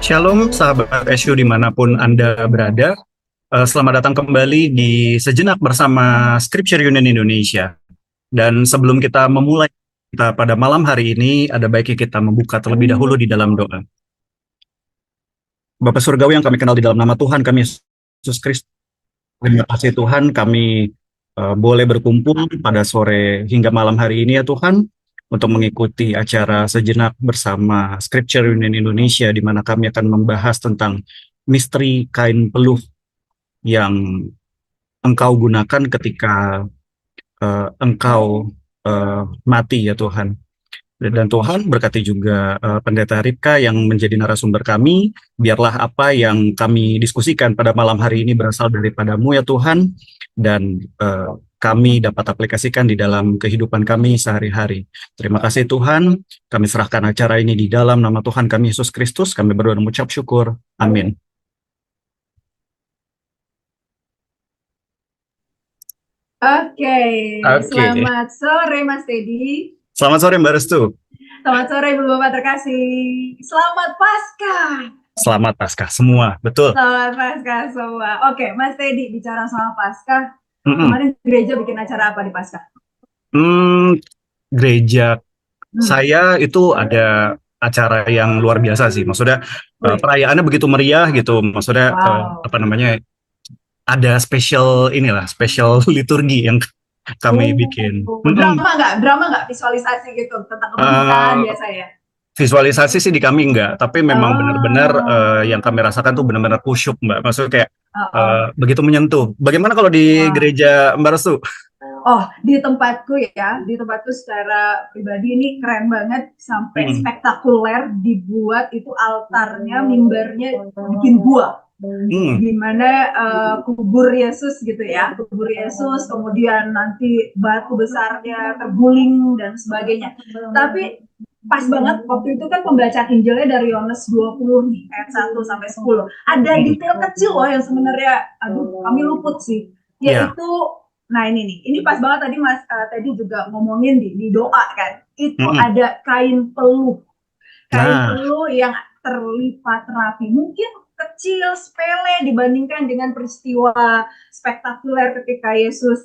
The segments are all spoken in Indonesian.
Shalom sahabat SU dimanapun Anda berada. Selamat datang kembali di Sejenak bersama Scripture Union Indonesia. Dan sebelum kita memulai kita pada malam hari ini, ada baiknya kita membuka terlebih dahulu di dalam doa. Bapa Surgawi yang kami kenal di dalam nama Tuhan kami Yesus Kristus. Terima kasih Tuhan kami boleh berkumpul pada sore hingga malam hari ini ya Tuhan untuk mengikuti acara Sejenak bersama Scripture Union Indonesia di mana kami akan membahas tentang misteri kain peluh yang Engkau gunakan ketika Engkau mati ya Tuhan. Dan Tuhan berkati juga Pendeta Ripka yang menjadi narasumber kami. Biarlah apa yang kami diskusikan pada malam hari ini berasal daripada-Mu ya Tuhan. Dan kami dapat aplikasikan di dalam kehidupan kami sehari-hari. Terima kasih Tuhan. Kami serahkan acara ini di dalam nama Tuhan kami Yesus Kristus. Kami berdoa dan mengucap syukur. Amin. Oke, Oke. selamat sore Mas Teddy. Selamat sore Mbak Restu. Selamat sore Ibu Bapak terkasih. Selamat Paskah. Selamat Paskah semua, betul. Selamat Paskah semua. Oke, Mas Teddy bicara soal Paskah. Kemarin gereja bikin acara apa di Paskah? Gereja saya itu ada acara yang luar biasa sih. Maksudnya perayaannya begitu meriah gitu. Maksudnya apa namanya? Ada spesial liturgi yang kami bikin. Drama nggak visualisasi gitu tentang kebenaran biasa ya? Visualisasi sih di kami enggak, tapi memang benar-benar yang kami rasakan tuh benar-benar kusyuk Mbak. Maksudnya kayak begitu menyentuh. Bagaimana kalau di gereja Mbak Restu? Oh, di tempatku secara pribadi ini keren banget, sampai spektakuler dibuat itu altarnya, mimbarnya bikin gua. Gimana kubur Yesus gitu ya, kubur Yesus, kemudian nanti batu besarnya terguling dan sebagainya. Tapi pas banget waktu itu kan pembacaan Injilnya dari Yohanes 20 nih, ayat 1 sampai 10. Ada detail kecil loh yang sebenarnya kami luput sih, yaitu nah ini pas banget tadi Mas Teddy juga ngomongin di doa kan, itu ada kain peluh yang terlipat rapi, mungkin kecil, sepele dibandingkan dengan peristiwa spektakuler ketika Yesus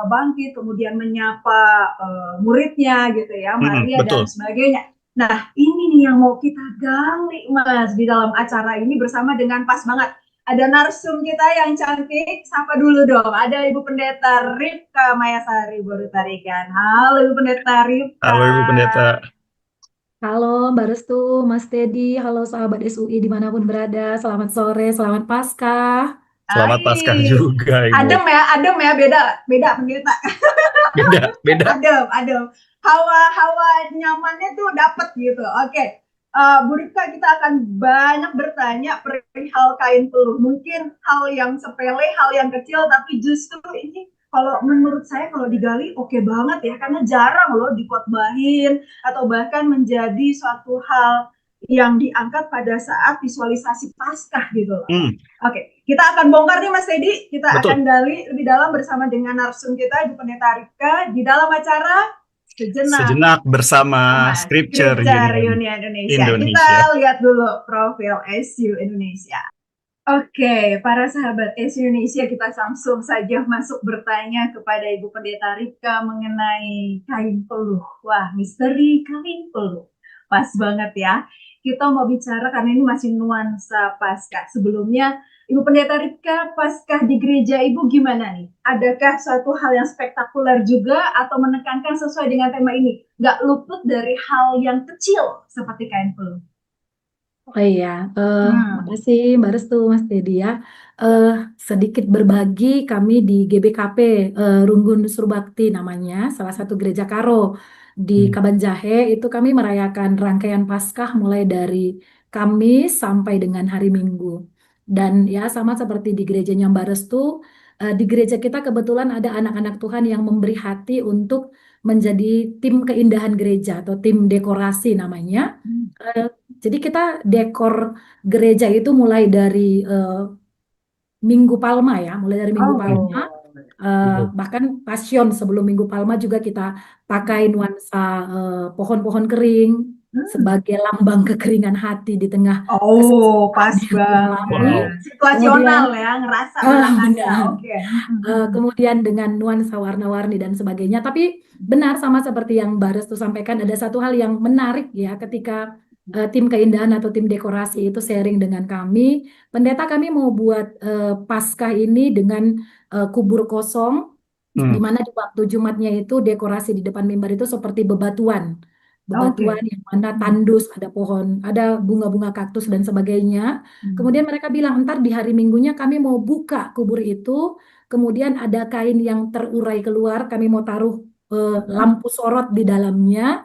bangkit kemudian menyapa muridnya gitu ya, Maria dan sebagainya. Nah, ini nih yang mau kita gali Mas di dalam acara ini bersama dengan pas banget ada narsum kita yang cantik. Sapa dulu dong, ada Ibu Pendeta Ripka Mayasari Borutarigan. Halo Ibu Pendeta Ripka. Halo Ibu Pendeta. Halo Mbak Restu, Mas Teddy, halo sahabat SUI dimanapun berada. Selamat sore, selamat Paskah. Selamat Paskah juga Ibu. Adem ya, beda pendeta. Beda. Adem. Hawa nyamannya tuh dapet gitu. Oke. Bu Ripka, kita akan banyak bertanya perihal kain peluh. Mungkin hal yang sepele, hal yang kecil, tapi justru ini kalau menurut saya kalau digali oke banget ya, karena jarang loh dikotbahin atau bahkan menjadi suatu hal yang diangkat pada saat visualisasi Paskah gitu loh. Oke, kita akan bongkar nih Mas Teddy, kita akan gali lebih dalam bersama dengan narsum kita Ibu Pendeta Ripka di dalam acara Sejenak bersama Scripture Union Indonesia. Kita lihat dulu profil SU Indonesia. Oke, para sahabat SU Indonesia, kita langsung saja masuk bertanya kepada Ibu Pendeta Ripka mengenai kain peluh. Wah, misteri kain peluh. Pas banget ya. Kita mau bicara karena ini masih nuansa Paskah. Sebelumnya, Ibu Pendeta Ripka, Paskah di gereja Ibu gimana nih? Adakah suatu hal yang spektakuler juga atau menekankan sesuai dengan tema ini? Nggak luput dari hal yang kecil seperti kain peluh. Oh iya, makasih Mbak Restu, Mas Teddy ya. Sedikit berbagi, kami di GBKP, Runggun Surbakti namanya, salah satu gereja Karo di Kabanjahe, itu kami merayakan rangkaian Paskah mulai dari Kamis sampai dengan hari Minggu. Dan ya sama seperti di gerejanya Mbak Restu, di gereja kita kebetulan ada anak-anak Tuhan yang memberi hati untuk menjadi tim keindahan gereja atau tim dekorasi namanya. Jadi kita dekor gereja itu mulai dari Minggu Palma ya, Palma. Bahkan Passion sebelum Minggu Palma juga kita pakai nuansa pohon-pohon kering. sebagai lambang kekeringan hati di tengah Oh, pas kesengsaraan yang dialami. banget. Wow. Situasional Kemudian, ya, ngerasa belakangnya. benar. Oke. Kemudian dengan nuansa warna-warni dan sebagainya. Tapi benar sama seperti yang Mbak Restu sampaikan, ada satu hal yang menarik ya ketika tim keindahan atau tim dekorasi itu sharing dengan kami. Pendeta kami mau buat Paskah ini dengan kubur kosong, di Hmm. mana di waktu Jumatnya itu dekorasi di depan mimbar itu seperti bebatuan. Bebatuan Oke. yang mana tandus, ada pohon, ada bunga-bunga kaktus dan sebagainya. Kemudian mereka bilang, ntar di hari Minggunya kami mau buka kubur itu, kemudian ada kain yang terurai keluar, kami mau taruh lampu sorot di dalamnya.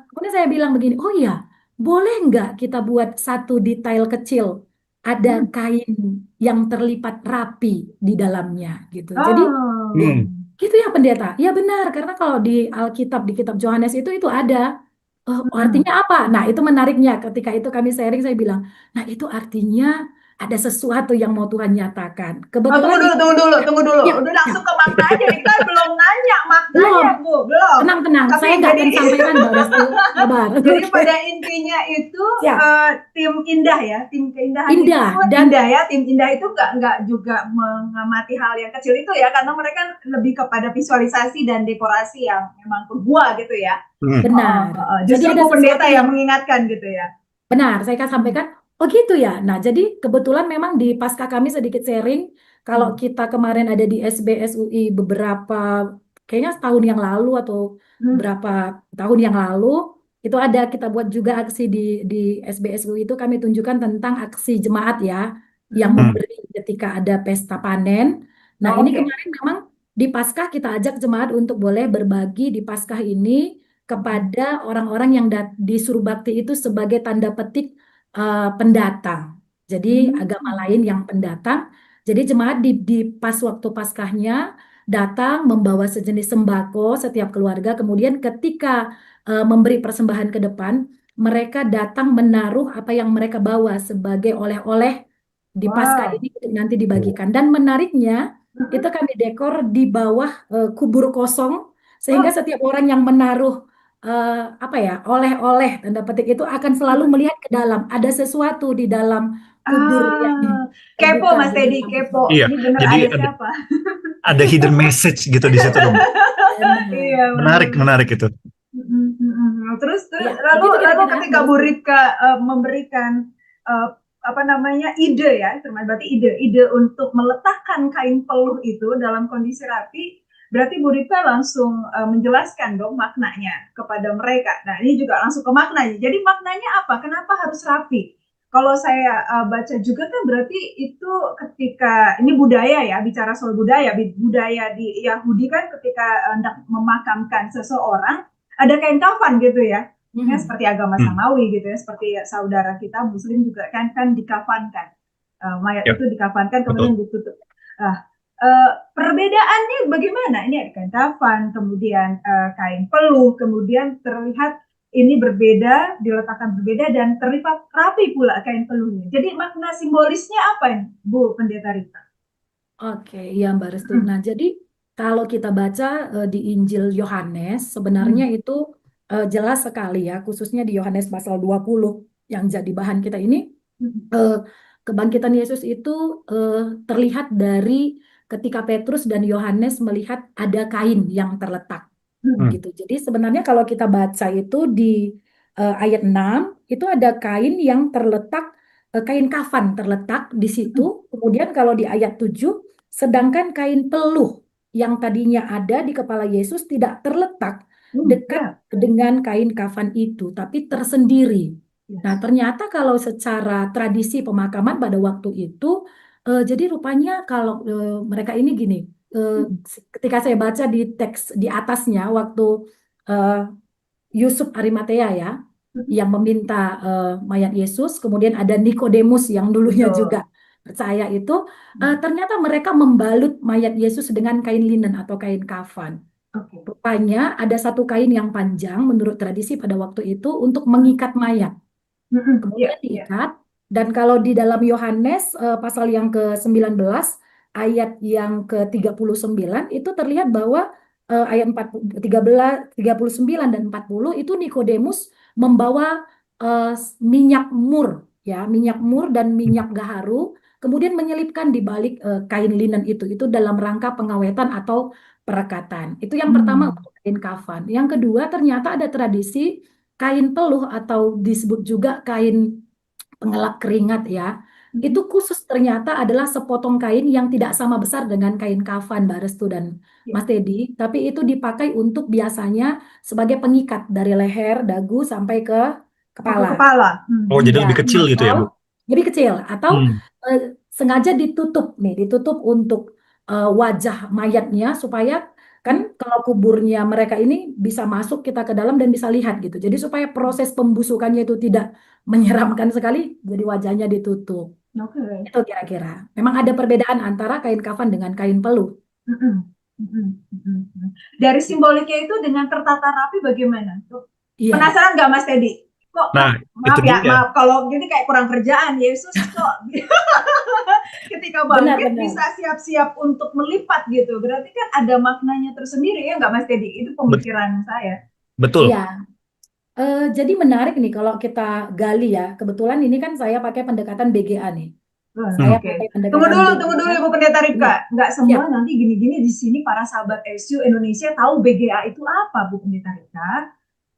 Kemudian saya bilang begini, oh iya, boleh nggak kita buat satu detail kecil, ada kain yang terlipat rapi di dalamnya gitu. Jadi, oh, Oh. Hmm. gitu ya pendeta? Ya benar, karena kalau di Alkitab, di kitab Yohanes itu ada. Artinya apa? Nah, itu menariknya. Ketika itu kami sharing, saya bilang, nah itu artinya ada sesuatu yang mau Tuhan nyatakan. Oh, Kebetulan di tunggu dulu. ya, Udah ya, langsung ke makna aja. Kita belum nanya maknanya, belum. Bu. Belum. Tenang, Tapi saya nggak jadi akan sampaikan Mbak Restu. Sabar. jadi Oke. pada intinya itu Ya, tim indah ya, tim keindahan itu indah dan indah ya, tim indah itu nggak juga mengamati hal yang kecil itu ya, karena mereka lebih kepada visualisasi dan dekorasi yang memang berbuah gitu ya. Hmm. benar. Jadi Justru ada Bu sesuatu Pendeta yang yang mengingatkan gitu ya. benar, saya akan sampaikan, oh gitu ya. Nah, jadi kebetulan memang di pasca kami sedikit sharing, kalau kita kemarin ada di SBSUI beberapa, kayaknya setahun yang lalu atau berapa tahun yang lalu, itu ada kita buat juga aksi di SBSUI itu kami tunjukkan tentang aksi jemaat ya, yang Hmm. memberi ketika ada pesta panen. Nah, ini Oke. kemarin memang di Paskah kita ajak jemaat untuk boleh berbagi di Paskah ini kepada orang-orang yang di Surbakti itu sebagai tanda petik pendatang. Jadi agama lain yang pendatang. Jadi jemaat di pas waktu Paskahnya datang membawa sejenis sembako setiap keluarga. Kemudian ketika memberi persembahan ke depan, mereka datang menaruh apa yang mereka bawa sebagai oleh-oleh di Paskah Wow. ini untuk nanti dibagikan. Dan menariknya itu kami dekor di bawah kubur kosong sehingga Oh, setiap orang yang menaruh apa ya, oleh-oleh tanda petik itu akan selalu melihat ke dalam. Ada sesuatu di dalam kubur yang kepo terbuka Mas dengan Teddy, lampu kepo. sorot. Iya, Ini bener jadi ada ada siapa? ada hidden message gitu di situ dong. Benar. Iya, Menarik, benar. menarik itu. Terus Ya, lalu begitu lalu kira-kira ketika Mbak Bu Restu. Ripka memberikan eh, apa namanya ide ya, termasuk berarti ide untuk meletakkan kain peluh itu dalam kondisi rapi, berarti Bu Ripka langsung menjelaskan dong maknanya kepada mereka. Nah, ini juga langsung ke maknanya. Jadi maknanya apa? Kenapa harus rapi? Kalau saya baca juga kan berarti itu ketika ini budaya ya, bicara soal budaya di Yahudi kan ketika hendak memakamkan seseorang ada kain kafan gitu ya. Ya seperti agama Hmm. Samawi gitu ya, seperti saudara kita Muslim juga kan dikafankan. Mayat Ya, itu dikafankan kemudian betul. ditutup. Nah, perbedaannya bagaimana? Ini ada kain kafan, kemudian kain peluh, kemudian terlihat ini berbeda, diletakkan berbeda dan terlihat rapi pula kain peluhnya. Jadi makna simbolisnya apa, Bu Pendeta Rita? Oke, iya Mbak Restu. Nah, jadi kalau kita baca di Injil Yohanes, sebenarnya Hmm. itu jelas sekali ya, khususnya di Yohanes pasal 20 yang jadi bahan kita ini, Hmm. eh, kebangkitan Yesus itu eh, terlihat dari ketika Petrus dan Yohanes melihat ada kain yang terletak Hmm. gitu. Jadi sebenarnya kalau kita baca itu di ayat 6 itu ada kain yang terletak, kain kafan terletak di situ. Kemudian kalau di ayat 7 sedangkan kain peluh yang tadinya ada di kepala Yesus tidak terletak dekat Ya. dengan kain kafan itu, tapi tersendiri. Nah, Yes. ternyata kalau secara tradisi pemakaman pada waktu itu, jadi rupanya kalau mereka ini gini, eh, ketika saya baca di teks di atasnya, waktu eh, Yusuf Arimatea ya, yang meminta mayat Yesus, kemudian ada Nikodemus yang dulunya juga Betul. percaya itu, ternyata mereka membalut mayat Yesus dengan kain linen atau kain kafan. Oke. Rupanya ada satu kain yang panjang menurut tradisi pada waktu itu untuk mengikat mayat. Ya, Kemudian ya. diikat, dan kalau di dalam Yohanes pasal yang ke-19 ayat yang ke-39 itu terlihat bahwa ayat 13, 39 dan 40 itu Nikodemus membawa minyak mur, ya, minyak mur dan minyak gaharu, kemudian menyelipkan di balik kain linen itu dalam rangka pengawetan atau perekatan. Itu yang pertama Hmm. untuk kain kafan. Yang kedua, ternyata ada tradisi kain peluh atau disebut juga kain pengelap keringat ya. Hmm. Itu khusus ternyata adalah sepotong kain yang tidak sama besar dengan kain kafan Mbak Restu dan Ya. Mas Teddy, tapi itu dipakai untuk biasanya sebagai pengikat dari leher, dagu sampai ke Oh, ke kepala. kepala. Oh, jadi Ya, lebih kecil gitu ya, atau Bu? lebih kecil atau Hmm. eh, sengaja ditutup nih, ditutup untuk wajah mayatnya supaya kan Hmm. kalau kuburnya mereka ini bisa masuk kita ke dalam dan bisa lihat gitu. Jadi supaya proses pembusukannya itu tidak menyeramkan sekali, jadi wajahnya ditutup. Oke. Itu kira-kira. Memang ada perbedaan antara kain kafan dengan kain peluh. Mm-mm. Mm-mm. Mm-mm. Dari simboliknya itu dengan tertata rapi bagaimana? Tuh. Iya, Penasaran nggak Mas Teddy? Kok, Nah, itu maaf ya, dia. maaf kalau gini kayak kurang kerjaan. Yesus kok ketika bangkit benar-benar. bisa siap-siap untuk melipat gitu. Berarti kan ada maknanya tersendiri ya nggak Mas Teddy? Itu pemikiran saya. Betul. Iya, jadi menarik nih kalau kita gali ya. Kebetulan ini kan saya pakai pendekatan BGA nih. Saya Hmm. Oke. pakai Tunggu pendekatan dulu, tunggu dulu BGA. Ibu Pendeta Iya, Rika. Nggak siap. semua nanti gini-gini di sini para sahabat SU Indonesia tahu BGA itu apa, Bu Pendeta Rika?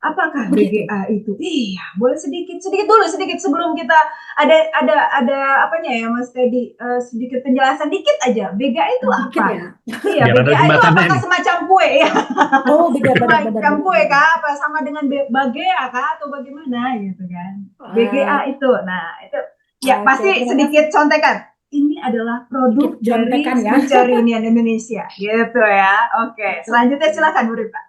Oh, Apakah begitu. BGA itu? Iya, boleh sedikit, sedikit dulu, sedikit sebelum kita ada apanya ya, Mas Teddy, sedikit penjelasan dikit aja. BGA itu Dikit apa? ya. Iya, Biar ada BGA itu jembatannya apakah nih. semacam kue ya? Oh, benar, benar, benar, Semacam benar, kue benar. kah? Apa sama dengan bagea kah? Atau bagaimana gitu kan? BGA Eh, itu, nah itu ya oke, pasti terima kasih. sedikit contekan. Ini adalah Sedikit produk dari contekan ya. Speakerinian Indonesia, gitu ya. Oke, selanjutnya Oke. silakan Bu Rika.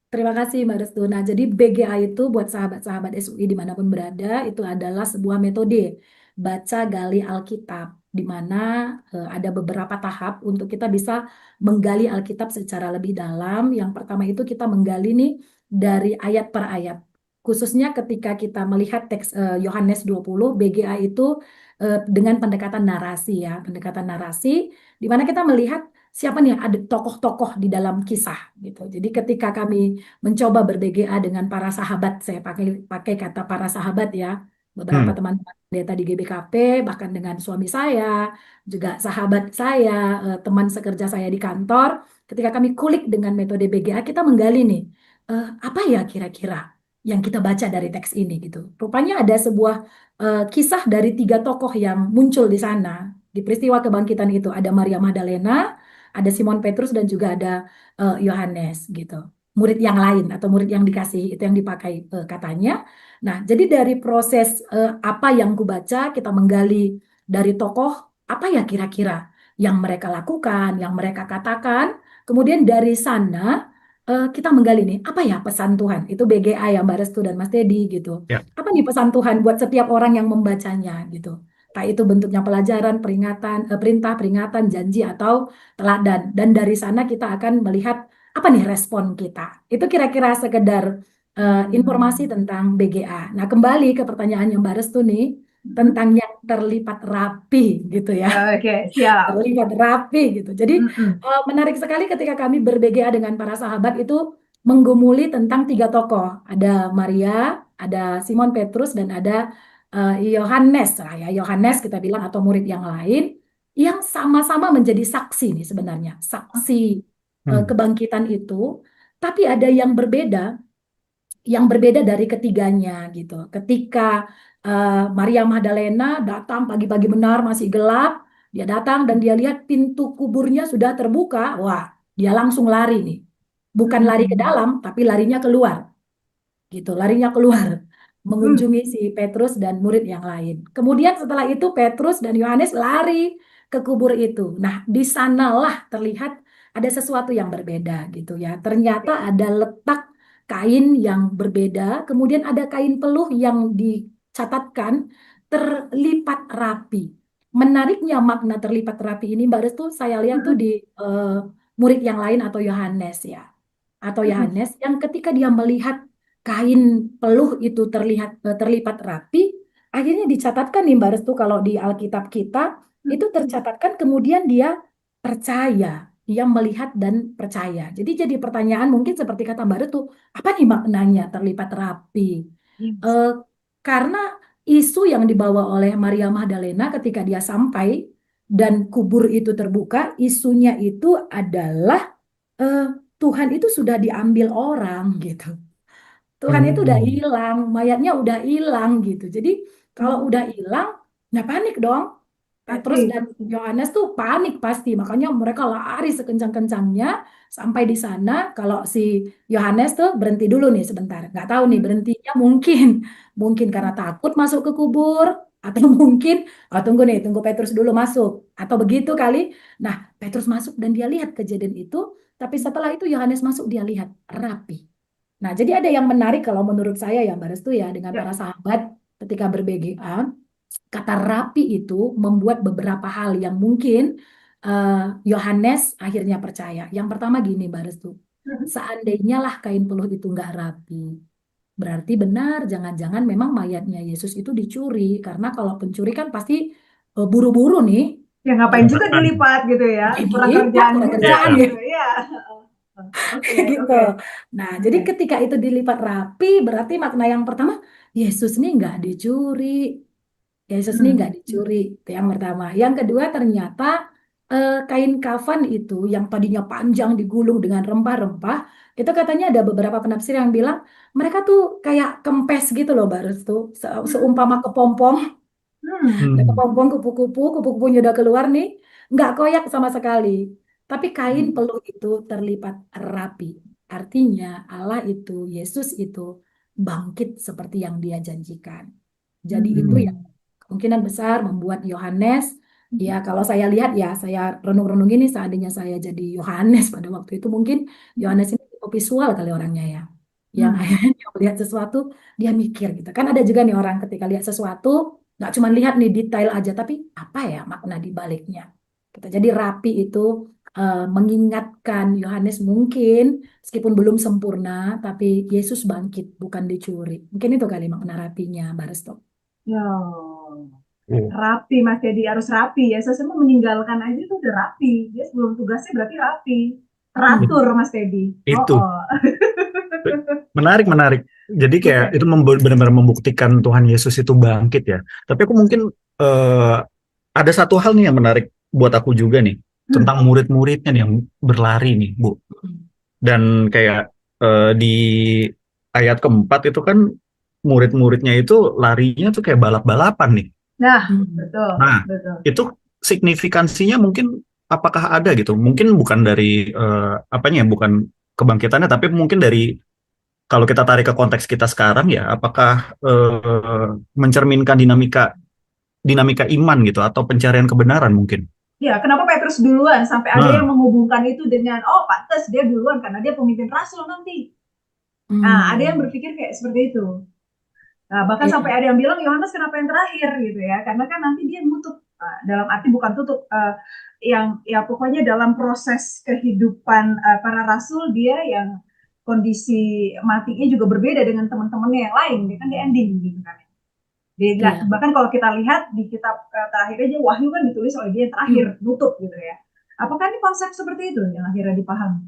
Terima kasih Mbak Restu. Nah, jadi BGA itu buat sahabat-sahabat SUI dimanapun berada, itu adalah sebuah metode baca gali Alkitab, di mana ada beberapa tahap untuk kita bisa menggali Alkitab secara lebih dalam. Yang pertama itu kita menggali nih dari ayat per ayat. Khususnya ketika kita melihat teks Yohanes 20, BGA itu dengan pendekatan narasi ya, pendekatan narasi, di mana kita melihat siapa nih ada tokoh-tokoh di dalam kisah gitu. Jadi ketika kami mencoba ber-BGA dengan para sahabat, saya pakai pakai kata para sahabat ya, beberapa Hmm. teman-teman pendeta di GBKP, bahkan dengan suami saya, juga sahabat saya, teman sekerja saya di kantor, ketika kami kulik dengan metode BGA, kita menggali nih, apa ya kira-kira yang kita baca dari teks ini gitu. Rupanya ada sebuah kisah dari tiga tokoh yang muncul di sana. Di peristiwa kebangkitan itu ada Maria Magdalena, ada Simon Petrus dan juga ada Yohanes gitu. Murid yang lain atau murid yang dikasih itu yang dipakai katanya. Nah, jadi dari proses apa yang ku baca, kita menggali dari tokoh apa ya kira-kira yang mereka lakukan, yang mereka katakan. Kemudian dari sana kita menggali nih apa ya pesan Tuhan. Itu BGA ya Mbak Restu dan Mas Teddy gitu. Ya. Apa nih pesan Tuhan buat setiap orang yang membacanya gitu. Entah itu bentuknya pelajaran, peringatan, perintah, peringatan, janji atau teladan. Dan dari sana kita akan melihat apa nih respon kita. Itu kira-kira sekedar informasi Hmm. tentang BGA. Nah, kembali ke pertanyaannya Mbak Restu nih, Hmm. tentang yang terlipat rapi gitu ya. Oke, siap. Terlihat rapi gitu. Jadi Mm-mm. menarik sekali ketika kami ber-BGA dengan para sahabat itu menggumuli tentang tiga tokoh. Ada Maria, ada Simon Petrus, dan ada Yohanes lah ya. Yohanes Ya. kita bilang atau murid yang lain yang sama-sama menjadi saksi nih sebenarnya. Saksi Hmm. kebangkitan itu. Tapi ada yang berbeda dari ketiganya gitu. Ketika Maria Magdalena datang pagi-pagi benar masih gelap, dia datang dan dia lihat pintu kuburnya sudah terbuka, wah, dia langsung lari nih. Bukan lari ke Mm-mm. dalam, tapi larinya keluar gitu, larinya keluar Mm. mengunjungi si Petrus dan murid yang lain. Kemudian setelah itu Petrus dan Yohanes lari ke kubur itu. Nah, di sanalah terlihat ada sesuatu yang berbeda gitu ya. Ternyata ada letak kain yang berbeda, kemudian ada kain peluh yang dicatatkan terlipat rapi. Menariknya makna terlipat rapi ini Mbak Restu saya lihat tuh Mm-mm. di eh, murid yang lain atau Yohanes ya atau Mm-mm. Yohanes yang ketika dia melihat kain peluh itu terlipat rapi, akhirnya dicatatkan nih Mbak Restu kalau di Alkitab kita itu tercatatkan kemudian dia percaya, dia melihat dan percaya. Jadi pertanyaan mungkin seperti kata Mbak Restu, apa nih maknanya terlipat rapi? Yes. Eh, karena isu yang dibawa oleh Maria Magdalena ketika dia sampai dan kubur itu terbuka, isunya itu adalah eh, Tuhan itu sudah diambil orang gitu. Tuhan itu udah Hmm. hilang, mayatnya udah hilang gitu. Jadi kalau Hmm. udah hilang, ya panik dong. Petrus Pasti. dan Yohanes tuh panik pasti, makanya mereka lari sekencang-kencangnya sampai di sana. Kalau si Yohanes tuh berhenti dulu nih sebentar, nggak tahu nih Hmm. berhentinya mungkin, mungkin karena takut masuk ke kubur, atau mungkin, oh tunggu nih, tunggu Petrus dulu masuk, atau begitu kali. Nah, Petrus masuk dan dia lihat kejadian itu, tapi setelah itu Yohanes masuk dia lihat rapi. Nah, jadi ada yang menarik kalau menurut saya ya, Mbak Restu ya, dengan para Ya. sahabat ketika ber-BGA, kata rapi itu membuat beberapa hal yang mungkin eh, Yohanes akhirnya percaya. Yang pertama gini, Mbak Restu, Hmm. seandainya lah kain peluh itu nggak rapi, berarti benar, jangan-jangan memang mayatnya Yesus itu dicuri. Karena kalau pencuri kan pasti buru-buru nih, Ya ngapain juga Berantakan. dilipat gitu ya, kurang dilipat, kerjaan kurang juga kerjaan Ya. ya. gitu ya. Oke, Gitu. oke, Nah, jadi oke. ketika itu dilipat rapi, berarti makna yang pertama, Yesus ini nggak dicuri. Yesus ini Hmm. nggak dicuri. Itu yang pertama. Yang kedua, ternyata kain kafan itu yang tadinya panjang digulung dengan rempah-rempah, itu katanya ada beberapa penafsir yang bilang, mereka tuh kayak kempes gitu loh, Mbak Restu. Hmm. Seumpama kepompong. Hmm. Udah Hmm. kepompong kupu-kupu, kupu-kupunya udah keluar nih, nggak koyak sama sekali. Tapi kain Hmm. peluh itu terlipat rapi. Artinya Allah itu, Yesus itu bangkit seperti yang dia janjikan. Jadi itu Hmm. ya kemungkinan besar membuat Yohanes, ya kalau saya lihat ya, saya renung-renung ini seandainya saya jadi Yohanes pada waktu itu mungkin Yohanes ini tipe visual kali orangnya ya. Yang Hmm. akhirnya melihat sesuatu, dia mikir gitu. Kan ada juga nih orang ketika lihat sesuatu, nggak cuma lihat nih detail aja, tapi apa ya makna di baliknya. Gitu. Jadi rapi itu mengingatkan Yohanes mungkin meskipun belum sempurna, tapi Yesus bangkit bukan dicuri. Mungkin itu kali makna rapinya, Mbak Resto. Ya, Oh. rapi Mas Dedi, harus rapi ya. Saya semua meninggalkan aja tuh udah rapi. Dia sebelum tugasnya berarti rapi. Hmm. Teratur Mas Dedi. Oh, Itu oh. menarik, menarik. Jadi kayak Oke. itu benar-benar membuktikan Tuhan Yesus itu bangkit ya. Tapi aku mungkin eh, ada satu hal nih yang menarik buat aku juga nih Hmm. tentang murid-muridnya nih yang berlari nih, Bu. Dan kayak di ayat keempat itu kan murid-muridnya itu larinya tuh kayak balap-balapan nih. Nah, Hmm. betul, Nah, betul. itu signifikansinya mungkin apakah ada gitu? Mungkin bukan dari apanya ya, bukan kebangkitannya, tapi mungkin dari kalau kita tarik ke konteks kita sekarang ya, apakah mencerminkan dinamika dinamika iman gitu atau pencarian kebenaran mungkin? Ya, kenapa Petrus duluan sampai ada yang Nah, menghubungkan itu dengan oh pantas dia duluan karena dia pemimpin rasul nanti. Nah, ada yang Hmm. berpikir kayak seperti itu. Nah, bahkan sampai Iya, ada yang bilang Yohanes kenapa yang terakhir gitu ya? Karena kan nanti dia nutup. Dalam arti bukan tutup, yang ya pokoknya dalam proses kehidupan para rasul dia yang kondisi matinya juga berbeda dengan teman-temannya yang lain. Dia kan di ending gitu kan. iya. Bahkan kalau kita lihat di kitab terakhirnya Wahyu kan ditulis oleh dia yang terakhir Hmm. nutup gitu ya. Apakah ini konsep seperti itu yang akhirnya dipahami?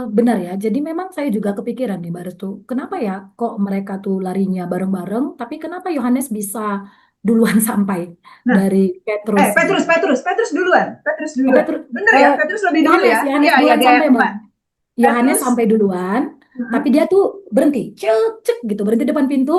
Benar ya. Jadi memang saya juga kepikiran nih, Mbak Restu. Kenapa ya kok mereka tuh larinya bareng-bareng, tapi kenapa Yohanes bisa duluan sampai Nah, dari Petrus Petrus, gitu. Petrus, Petrus duluan, Petrus duluan. Petrus, Bener ya, eh, Petrus lebih dulu Yohanes, ya. Yohanes Iya, iya duluan di sampai, ayat Mbak. 4. Yohanes Petrus, sampai duluan, tapi mm-mm. dia tuh berhenti, cek cek gitu, berhenti depan pintu.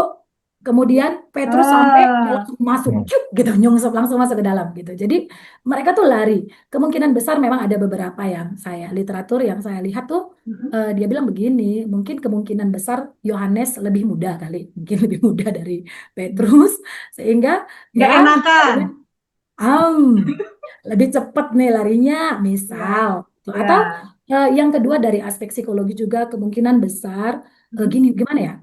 Kemudian Petrus sampai, dia Ah, langsung masuk, cuk gitu, nyungsep langsung masuk ke dalam gitu. Jadi mereka tuh lari. Kemungkinan besar memang ada beberapa yang saya literatur yang saya lihat tuh mm-mm. dia bilang begini, mungkin kemungkinan besar Yohanes lebih muda kali, mungkin lebih muda dari Petrus, sehingga Nggak ya enakan. Am, lebih cepat nih larinya, Iya, misal. iya. Atau yang kedua dari aspek psikologi juga kemungkinan besar Mm-mm. gini, gimana ya?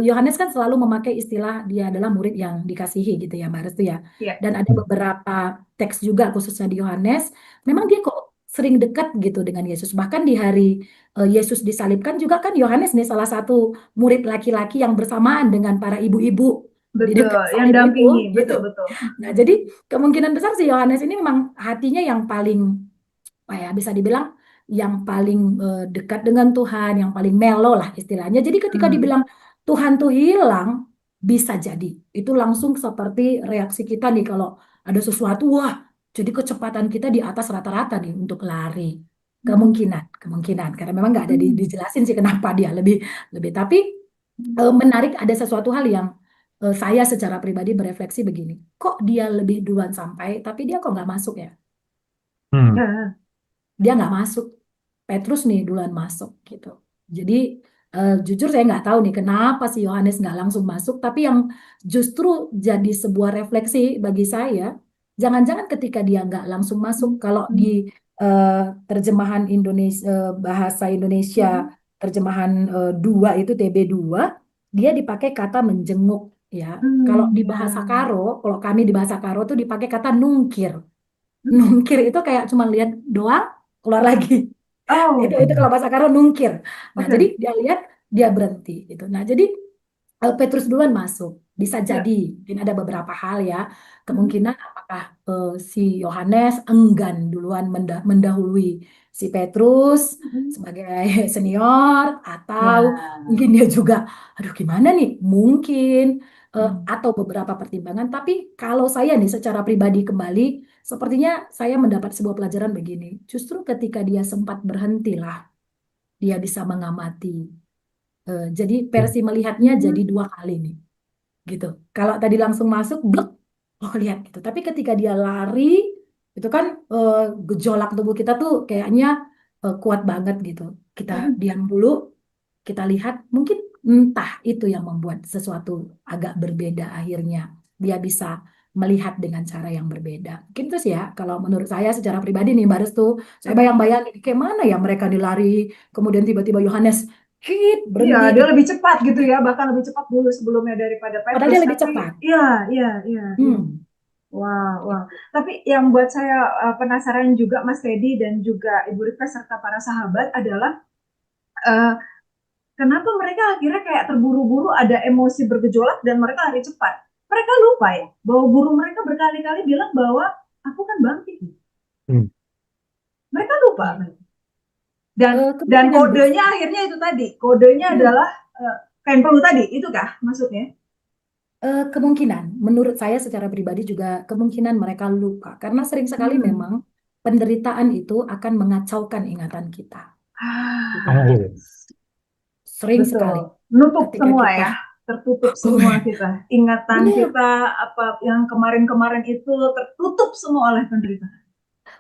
Yohanes kan selalu memakai istilah dia adalah murid yang dikasihi gitu ya, Mbak Restu ya. Iya. Dan ada beberapa teks juga khususnya di Yohanes, memang dia kok sering dekat gitu dengan Yesus. Bahkan di hari Yesus disalibkan juga kan Yohanes nih salah satu murid laki-laki yang bersamaan dengan para ibu-ibu di Betul, dekat yang salib itu dampingi, gitu. betul betul. Nah, jadi kemungkinan besar si Yohanes ini memang hatinya yang paling, apa ya, bisa dibilang yang paling dekat dengan Tuhan, yang paling melo lah istilahnya. Jadi ketika Hmm. dibilang Tuhan tuh hilang, bisa jadi. Itu langsung seperti reaksi kita nih kalau ada sesuatu, wah, jadi kecepatan kita di atas rata-rata nih untuk lari. Hmm. Kemungkinan. Karena memang nggak ada Hmm. dijelasin sih kenapa dia lebih. Tapi menarik ada sesuatu hal yang saya secara pribadi berefleksi begini. Kok dia lebih duluan sampai, tapi dia kok nggak masuk ya? Hmm. Ya. Dia nggak masuk. Petrus nih duluan masuk gitu. Jadi jujur saya nggak tahu nih kenapa si Yohanes nggak langsung masuk. Tapi yang justru jadi sebuah refleksi bagi saya, jangan-jangan ketika dia nggak langsung masuk, kalau di eh, terjemahan Indonesia bahasa Indonesia terjemahan 2 itu TB2, dia dipakai kata menjenguk ya. Kalau di Ya. bahasa Karo, kalau kami di bahasa Karo tuh dipakai kata nungkir. Hmm. Nungkir itu kayak cuma lihat doang, keluar lagi. Itu Oh, itu kalau bahasa Karo nungkir. Nah, jadi oke. dia lihat dia berhenti gitu. Nah, jadi Petrus duluan masuk. Bisa Ya. jadi, mungkin ada beberapa hal ya. Hmm. Kemungkinan apakah si Yohanes enggan duluan mendahului si Petrus Hmm. sebagai senior, atau Ya. mungkin dia juga, aduh gimana nih? Mungkin Hmm. atau beberapa pertimbangan. Tapi kalau saya nih secara pribadi kembali, sepertinya saya mendapat sebuah pelajaran begini. Justru ketika dia sempat berhentilah, dia bisa mengamati. Jadi versi melihatnya jadi Hmm. 2 kali nih, gitu. Kalau tadi langsung masuk, blek, oh lihat gitu. Tapi ketika dia lari, itu kan gejolak tubuh kita tuh kayaknya kuat banget gitu. Kita Hmm. diam dulu, kita lihat, mungkin entah itu yang membuat sesuatu agak berbeda akhirnya. Dia bisa melihat dengan cara yang berbeda. Mungkin itu sih ya, kalau menurut saya secara pribadi nih, Mbak Restu, saya Hmm. bayang-bayangin kayak mana ya mereka dilari, kemudian tiba-tiba Yohanes, Iya, berhenti dia gitu. lebih cepat gitu ya, bahkan lebih cepat dulu sebelumnya daripada Padahal Petrus. dia lebih Tapi cepat. iya, iya, iya, iya. Hmm. Wah, wah. Tapi yang buat saya penasaran juga Mas Teddy dan juga Ibu Rika serta para sahabat adalah eh, kenapa mereka akhirnya kayak terburu-buru, ada emosi bergejolak dan mereka lari cepat. Mereka lupa ya bahwa guru mereka berkali-kali bilang bahwa aku kan bangkit. Hmm. Mereka lupa. Ya. Dan Kemungkinan kodenya besar. akhirnya itu tadi. Kodenya Hmm. adalah kain perlu tadi, itu kah maksudnya? Kemungkinan, menurut saya secara pribadi juga kemungkinan mereka lupa karena sering sekali Hmm. memang penderitaan itu akan mengacaukan ingatan kita. Gitu. Ah, Oh. Sering sekali betul. Nutup ketika semua kita, ya. Tertutup semua kita. Ingatan benar, kita apa yang kemarin-kemarin itu tertutup semua oleh penderitaan.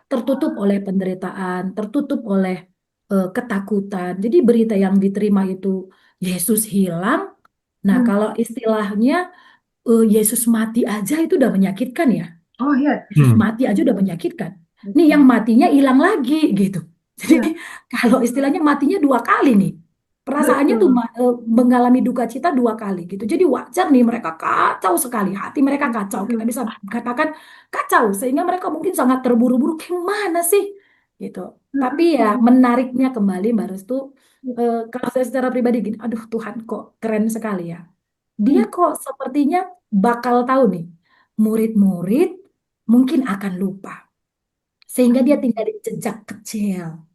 tertutup oleh penderitaan, tertutup oleh ketakutan. Jadi berita yang diterima itu Yesus hilang. Nah, Hmm. kalau istilahnya Yesus mati aja itu udah menyakitkan ya. Oh iya. Yesus mati aja udah menyakitkan. Nih yang Betul. matinya hilang lagi gitu. Jadi Ya, kalau istilahnya matinya 2 kali nih. Perasaannya tuh betul. mengalami duka cita 2 kali gitu. Jadi wajar nih mereka kacau sekali. Hati mereka kacau. Kita Betul. bisa katakan kacau. Sehingga mereka mungkin sangat terburu-buru. Gimana sih? Gitu. Tapi ya menariknya kembali Mbak Restu. Kalau saya secara pribadi gini. Aduh Tuhan kok keren sekali ya. Dia Hmm. kok sepertinya bakal tahu nih. Murid-murid mungkin akan lupa. Sehingga dia tinggalin jejak kecil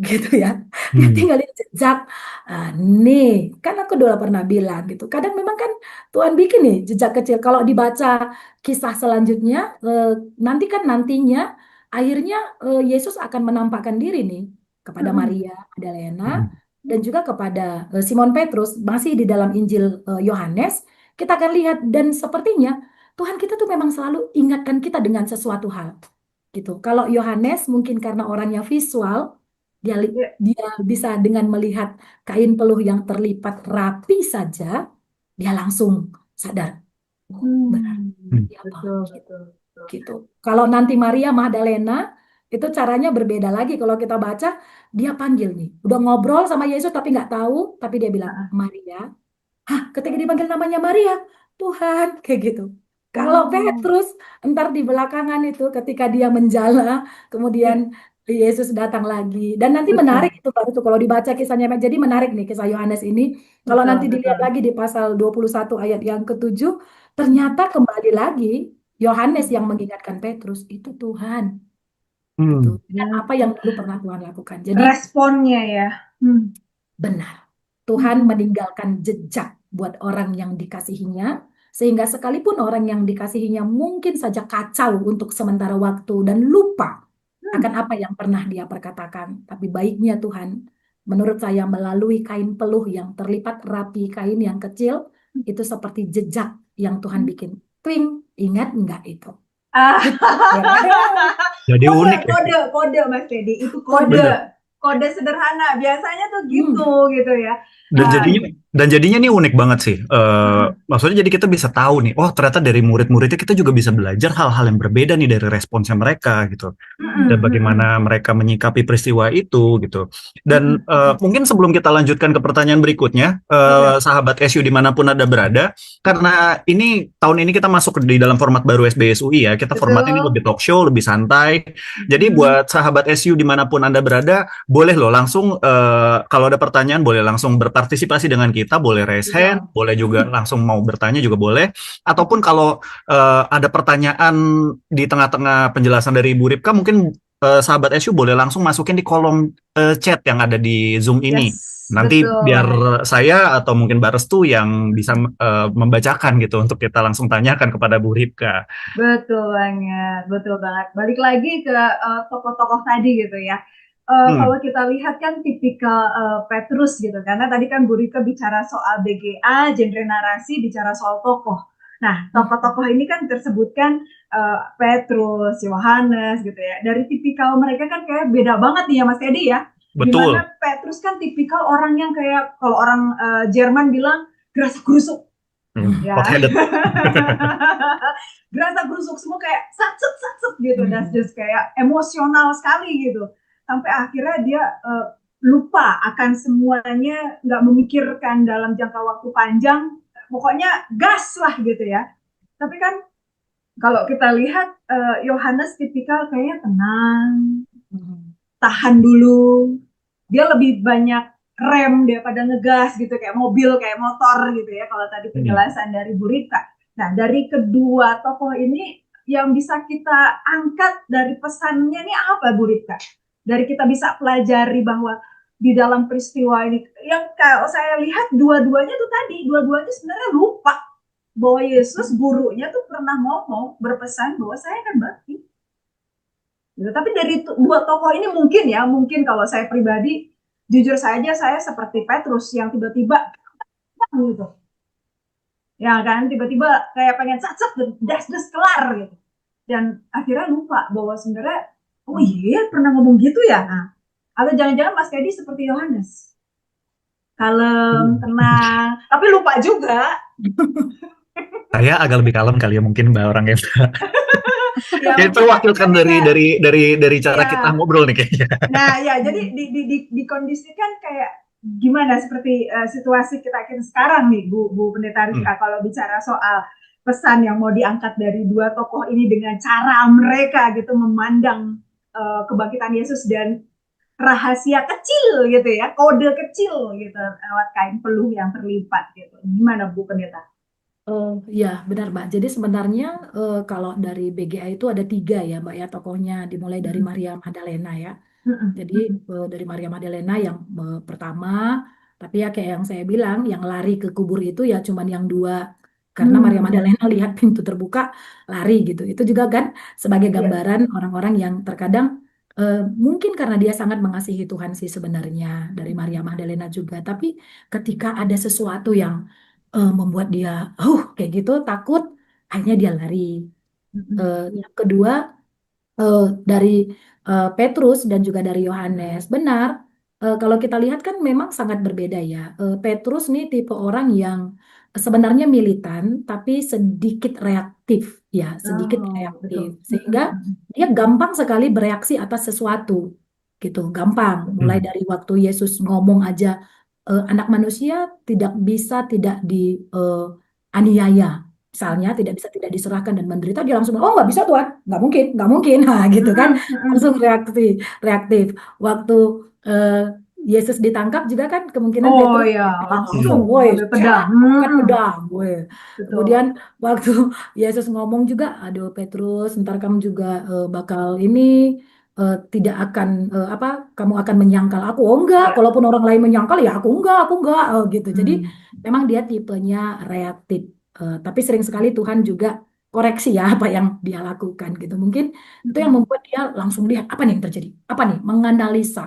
gitu ya. Dia Hmm. tinggalin jejak. Ah, nih, kan aku udah pernah bilang gitu. Kadang memang kan Tuhan bikin nih jejak kecil. Kalau dibaca kisah selanjutnya, nantinya akhirnya Yesus akan menampakkan diri nih kepada Hmm. Maria Magdalena Hmm. dan juga kepada Simon Petrus. Masih di dalam Injil Yohanes, kita akan lihat dan sepertinya Tuhan kita tuh memang selalu ingatkan kita dengan sesuatu hal gitu. Kalau Yohanes mungkin karena orangnya visual, Ya. dia bisa dengan melihat kain peluh yang terlipat rapi saja, dia langsung sadar. Oh, berarti Hmm. Hmm. dia Betul, bangkit betul, betul. gitu. Kalau nanti Maria Magdalena itu caranya berbeda lagi. Kalau kita baca, dia panggil nih, udah ngobrol sama Yesus tapi nggak tahu, tapi dia bilang Ah, Maria. Hah, ketika dipanggil namanya Maria, Tuhan, kayak gitu. Kalau oh, Petrus, entar di belakangan itu ketika dia menjala, kemudian ya, Yesus datang lagi. Dan nanti menarik betul, itu baru tuh kalau dibaca kisahnya. Jadi menarik nih kisah Yohanes ini. Kalau betul, nanti dilihat betul. lagi di pasal 21 ayat yang ke-7, ternyata kembali lagi Yohanes yang mengingatkan Petrus, itu Tuhan. Gitu. Hmm. Dengan Ya, apa yang dulu pernah Tuhan lakukan. Jadi responnya ya. Hmm. benar, Hmm. Tuhan Hmm. meninggalkan jejak. buat orang yang dikasihinya, sehingga sekalipun orang yang dikasihinya mungkin saja kacau untuk sementara waktu dan lupa akan apa yang pernah dia perkatakan. Tapi baiknya Tuhan, menurut saya melalui kain peluh yang terlipat rapi, kain yang kecil, itu seperti jejak yang Tuhan bikin. Twing, ingat nggak itu? Ah, Jadi kode, unik ya. kode, Mas Teddy, itu Bener. kode sederhana. Biasanya tuh gitu, gitu ya. Dan Ah, jadinya nih unik banget sih. Maksudnya jadi kita bisa tahu nih, oh ternyata dari murid-muridnya kita juga bisa belajar hal-hal yang berbeda nih dari responsnya mereka gitu. Dan bagaimana mereka menyikapi peristiwa itu gitu. Dan mungkin sebelum kita lanjutkan ke pertanyaan berikutnya, sahabat SU dimanapun Anda berada, karena ini tahun ini kita masuk di dalam format baru SBSUI ya, kita format ini betul. lebih talk show, lebih santai. Jadi buat sahabat SU dimanapun Anda berada, boleh loh langsung kalau ada pertanyaan boleh langsung berpartisipasi dengan kita, boleh raise hand, Betul. boleh juga langsung mau bertanya juga boleh. Ataupun kalau ada pertanyaan di tengah-tengah penjelasan dari Ibu Ripka, mungkin sahabat SU boleh langsung masukin di kolom chat yang ada di Zoom ini. Yes, Nanti betul. biar saya atau mungkin Mbak Restu yang bisa membacakan gitu untuk kita langsung tanyakan kepada Bu Ripka. Betul banget, betul banget. Balik lagi ke tokoh-tokoh tadi gitu ya. Kalau kita lihat kan tipikal Petrus gitu, karena tadi kan Bu Rika bicara soal BGA, genre narasi, bicara soal tokoh. Nah, tokoh-tokoh ini kan tersebutkan Petrus, Yohanes gitu ya. Dari tipikal mereka kan kayak beda banget nih ya Mas Teddy ya. Betul. Dimana Petrus kan tipikal orang yang kayak kalau orang Jerman bilang gerasa gerusuk. Ya. Hot-headed. Gerasa gerusuk semua kayak satset gitu, dan just kayak emosional sekali gitu. Sampai akhirnya dia lupa akan semuanya, nggak memikirkan dalam jangka waktu panjang, pokoknya gas lah gitu ya. Tapi kan kalau kita lihat Yohanes tipikal kayaknya tenang, tahan dulu, dia lebih banyak rem daripada ngegas gitu, kayak mobil, kayak motor gitu ya, kalau tadi penjelasan dari Bu Rika. Nah, dari kedua tokoh ini yang bisa kita angkat dari pesannya ini apa Bu Rika? Dari kita bisa pelajari bahwa di dalam peristiwa ini, yang kalau saya lihat dua-duanya tuh tadi, dua-duanya sebenarnya lupa bahwa Yesus gurunya tuh pernah ngomong, berpesan bahwa saya akan bakti. Gitu. Tapi dari dua tokoh ini mungkin kalau saya pribadi, jujur saja saya seperti Petrus yang tiba-tiba gitu. Ya kan, tiba-tiba kayak pengen sat-sat, das kelar gitu. Dan akhirnya lupa bahwa sebenarnya oh iya pernah ngomong gitu ya. Nah, atau jangan-jangan Mas Teddy seperti Yohanes, kalem, tenang, tapi lupa juga. Saya agak lebih kalem kali ya mungkin Mbak orangnya. Ya, itu wakilkan dari cara kita ngobrol nih kayaknya. Nah ya, jadi dikondisikan kayak gimana seperti situasi kita sekarang nih Bu Pendeta Rika, kalau bicara soal pesan yang mau diangkat dari dua tokoh ini dengan cara mereka gitu memandang kebangkitan Yesus dan rahasia kecil gitu ya, kode kecil gitu lewat kain peluh yang terlipat gitu. Gimana Bu Pendeta? Ya benar Mbak. Jadi sebenarnya kalau dari BGA itu ada 3 ya Mbak ya tokohnya, dimulai dari Maria Magdalena ya. Jadi dari Maria Magdalena yang pertama, tapi ya kayak yang saya bilang, yang lari ke kubur itu ya cuman yang 2. Karena Maria Magdalena lihat pintu terbuka, lari gitu. Itu juga kan sebagai gambaran orang-orang yang terkadang mungkin karena dia sangat mengasihi Tuhan sih sebenarnya, dari Maria Magdalena juga. Tapi ketika ada sesuatu yang membuat dia kayak gitu, takut, akhirnya dia lari. Yang kedua dari Petrus dan juga dari Yohanes. Benar, kalau kita lihat kan memang sangat berbeda ya. Petrus nih tipe orang yang sebenarnya militan, tapi sedikit reaktif ya, sedikit reaktif. Sehingga dia gampang sekali bereaksi atas sesuatu, gitu, gampang. Mulai dari waktu Yesus ngomong aja, anak manusia tidak bisa tidak dianiaya. Misalnya tidak bisa tidak diserahkan dan menderita, dia langsung oh nggak bisa Tuhan, nggak mungkin, nah gitu kan, langsung reaktif. Waktu Yesus ditangkap juga kan kemungkinan Petrus langsung, woi, angkat pedang, woi. Kemudian waktu Yesus ngomong juga, aduh Petrus, ntar kamu juga bakal ini tidak akan kamu akan menyangkal aku. Oh enggak, kalaupun orang lain menyangkal ya aku enggak gitu. Jadi memang dia tipenya reaktif. Tapi sering sekali Tuhan juga koreksi ya apa yang dia lakukan gitu. Mungkin itu yang membuat dia langsung lihat apa nih yang terjadi, apa nih menganalisa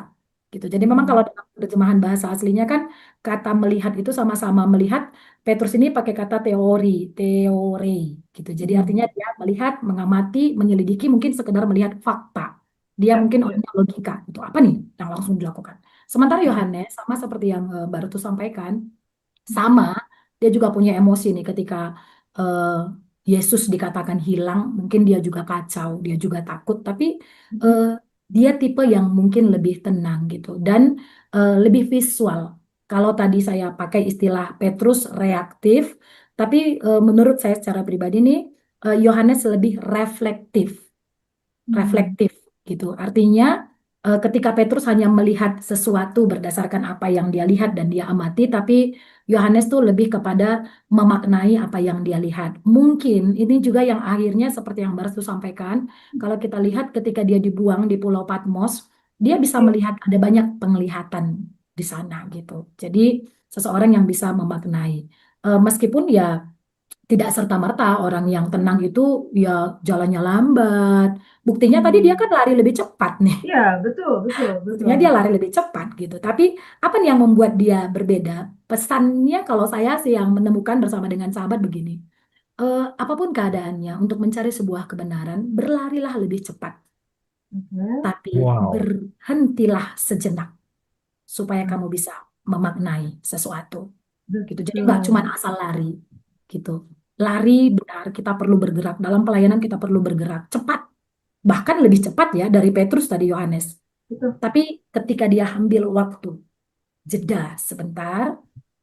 gitu. Jadi memang kalau dalam terjemahan bahasa aslinya kan kata melihat itu sama-sama melihat. Petrus ini pakai kata teori gitu. Jadi artinya dia melihat, mengamati, menyelidiki, mungkin sekedar melihat fakta. Dia Ya, mungkin ya. orangnya logika. Itu apa nih yang langsung dilakukan? Sementara Yohanes sama seperti yang Mbak Rutu sampaikan, sama dia juga punya emosi nih ketika eh, Yesus dikatakan hilang, mungkin dia juga kacau, dia juga takut, tapi eh, dia tipe yang mungkin lebih tenang gitu dan lebih visual. Kalau tadi saya pakai istilah Petrus reaktif, tapi menurut saya secara pribadi nih Yohanes lebih reflektif gitu. Artinya ketika Petrus hanya melihat sesuatu berdasarkan apa yang dia lihat dan dia amati, tapi Yohanes tuh lebih kepada memaknai apa yang dia lihat. Mungkin ini juga yang akhirnya seperti yang Baras tuh sampaikan, kalau kita lihat ketika dia dibuang di Pulau Patmos, dia bisa melihat ada banyak penglihatan di sana gitu. Jadi seseorang yang bisa memaknai. Meskipun ya tidak serta-merta orang yang tenang itu ya jalannya lambat. Buktinya tadi dia kan lari lebih cepat nih. Iya, betul, betul, betul. Buktinya dia lari lebih cepat gitu. Tapi apa nih yang membuat dia berbeda? Pesannya kalau saya sih yang menemukan bersama dengan sahabat begini. Apapun keadaannya untuk mencari sebuah kebenaran, berlarilah lebih cepat. Oke. Tapi Wow. berhentilah sejenak supaya kamu bisa memaknai sesuatu. Gitu. Jadi nggak cuma Betul. asal lari gitu. Lari benar, kita perlu bergerak. Dalam pelayanan kita perlu bergerak cepat. Bahkan lebih cepat ya dari Petrus tadi Yohanes. Betul. Tapi ketika dia ambil waktu, jeda sebentar,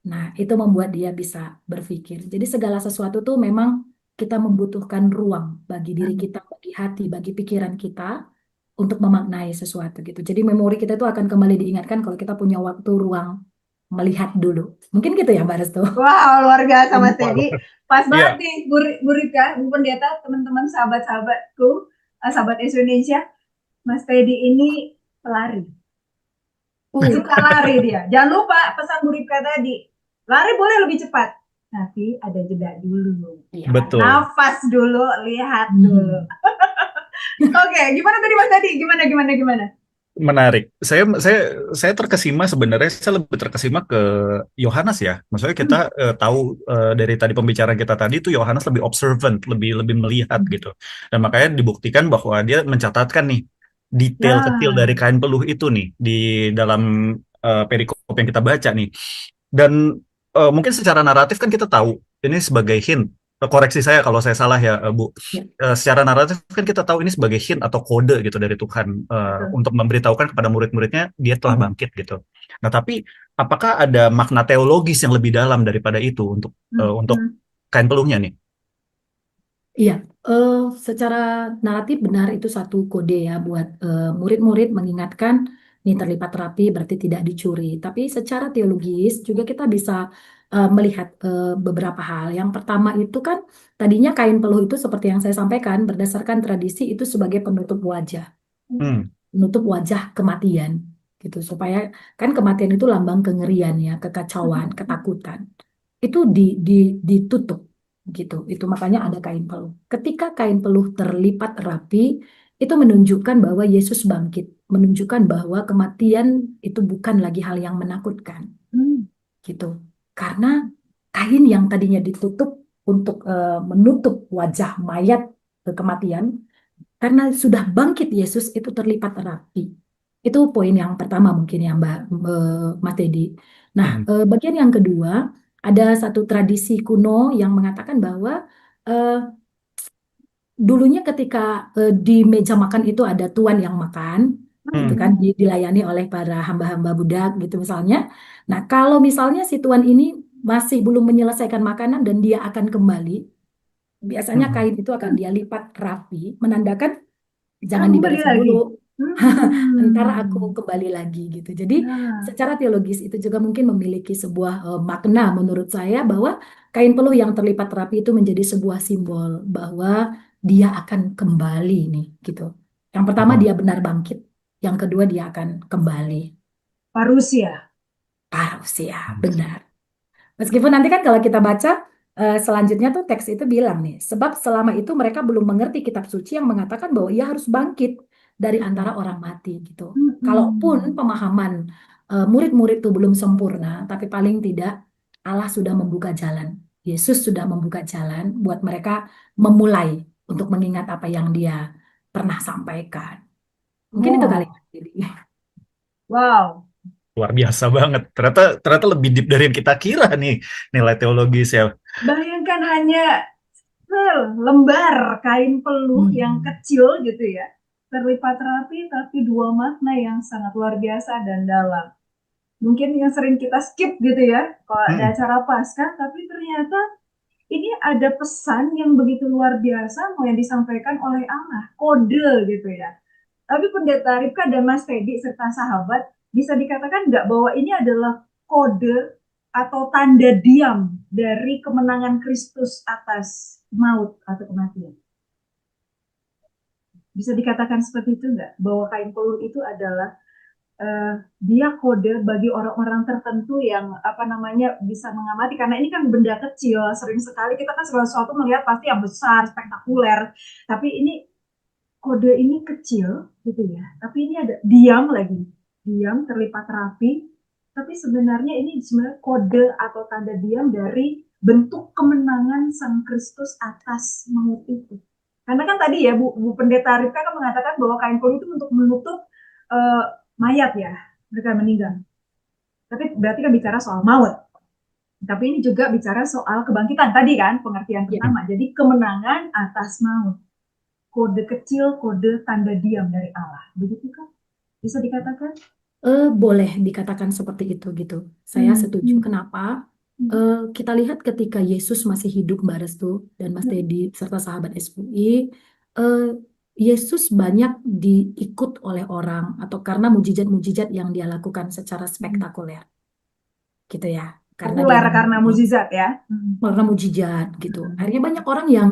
nah itu membuat dia bisa berpikir. Jadi segala sesuatu tuh memang kita membutuhkan ruang bagi diri kita, bagi hati, bagi pikiran kita untuk memaknai sesuatu gitu. Jadi memori kita itu akan kembali diingatkan kalau kita punya waktu ruang melihat dulu. Mungkin gitu ya Mbak Restu. Wow, luar biasa Mas Waduh. Teddy. Pas banget Iya. nih, Bu Rika, Bu Pendeta, teman-teman sahabat-sahabatku, sahabat Indonesia, Mas Teddy ini pelari. Iya, Suka lari dia. Jangan lupa pesan Bu Rika tadi. Lari boleh lebih cepat, tapi ada jeda dulu. iya. Betul. Nafas dulu, lihat dulu. Oke, gimana tadi Mas Teddy? Gimana? Menarik. Saya terkesima sebenarnya saya lebih terkesima ke Yohanes ya. Maksudnya kita tahu dari tadi pembicaraan kita tadi itu Yohanes lebih observant, lebih lebih melihat gitu. Dan makanya dibuktikan bahwa dia mencatatkan nih detail kecil dari Ya, kain peluh itu nih di dalam perikop yang kita baca nih. Dan mungkin secara naratif kan kita tahu ini sebagai hint. Koreksi saya kalau saya salah ya, Bu. Ya. Secara naratif kan kita tahu ini sebagai hint atau kode gitu dari Tuhan betul. untuk memberitahukan kepada murid-muridnya dia telah bangkit gitu. Nah, tapi apakah ada makna teologis yang lebih dalam daripada itu untuk kain peluhnya nih? Iya, secara naratif benar itu satu kode ya buat murid-murid mengingatkan ini terlipat rapi berarti tidak dicuri. Tapi secara teologis juga kita bisa melihat beberapa hal. Yang pertama itu kan tadinya kain peluh itu seperti yang saya sampaikan berdasarkan tradisi itu sebagai Hmm. penutup wajah kematian gitu supaya kan kematian itu lambang kengerian ya, kekacauan, ketakutan. Itu ditutup gitu. Itu makanya ada kain peluh. Ketika kain peluh terlipat rapi, itu menunjukkan bahwa Yesus bangkit, menunjukkan bahwa kematian itu bukan lagi hal yang menakutkan gitu. Karena kain yang tadinya ditutup untuk menutup wajah mayat kematian, karena sudah bangkit Yesus itu terlipat rapi. Itu poin yang pertama mungkin ya Mas Teddy. Nah, Hmm. bagian yang kedua ada satu tradisi kuno yang mengatakan bahwa eh, dulunya ketika di meja makan itu ada tuan yang makan, gitu kan, dilayani oleh para hamba-hamba budak gitu misalnya. Nah, kalau misalnya si tuan ini masih belum menyelesaikan makanan dan dia akan kembali, biasanya Hmm. kain itu akan dia lipat rapi, menandakan Kan jangan kembali diberesin lagi. dulu. Ntar aku Hmm. kembali lagi gitu. Jadi Nah, secara teologis itu juga mungkin memiliki sebuah makna menurut saya bahwa kain peluh yang terlipat rapi itu menjadi sebuah simbol bahwa dia akan kembali nih gitu. Yang pertama dia benar bangkit, yang kedua dia akan kembali. Parusia. Parusia, benar. Meskipun nanti kan kalau kita baca selanjutnya tuh teks itu bilang nih, sebab selama itu mereka belum mengerti kitab suci yang mengatakan bahwa ia harus bangkit dari antara orang mati gitu. Kalaupun pemahaman murid-murid itu belum sempurna, tapi paling tidak Allah sudah membuka jalan. Yesus sudah membuka jalan buat mereka memulai untuk mengingat apa yang dia pernah sampaikan. Mungkin itu kali. Oh, wow. Luar biasa banget. Ternyata ternyata lebih deep dari yang kita kira nih nilai teologis ya. Bayangkan hanya lembar kain peluh yang kecil gitu ya, terlipat rapi tapi dua makna yang sangat luar biasa dan dalam. Mungkin yang sering kita skip gitu ya kalau ada acara Paskah, tapi ternyata ini ada pesan yang begitu luar biasa mau yang disampaikan oleh Allah, kode gitu ya. Tapi Pendeta Ripka dan Mas Teddy serta sahabat bisa dikatakan nggak bahwa ini adalah kode atau tanda diam dari kemenangan Kristus atas maut atau kematian. Bisa dikatakan seperti itu nggak? Bahwa kain peluh itu adalah dia kode bagi orang-orang tertentu yang apa namanya bisa mengamati, karena ini kan benda kecil. Sering sekali kita kan segala sesuatu melihat pasti yang besar, spektakuler, tapi ini kode ini kecil gitu ya, tapi ini ada diam lagi, diam terlipat rapi, tapi sebenarnya ini sebenarnya kode atau tanda diam dari bentuk kemenangan Sang Kristus atas maut itu. Karena kan tadi ya Bu Pendeta Rifka kan mengatakan bahwa kain peluh itu untuk menutup mayat ya, mereka meninggal. Tapi berarti kan bicara soal maut. Tapi ini juga bicara soal kebangkitan tadi kan, pengertian pertama. Jadi kemenangan atas maut. Kode kecil, kode tanda diam dari Allah. Begitu kan? Bisa dikatakan? Boleh dikatakan seperti itu gitu. Saya setuju. Kenapa? Kita lihat ketika Yesus masih hidup, Mbak Restu dan Mas Teddy serta sahabat SUI, Yesus banyak diikut oleh orang atau karena mujizat-mujizat yang dia lakukan secara spektakuler, gitu ya. Karena dia Populer karena mujizat ya. karena mujizat gitu. Akhirnya banyak orang yang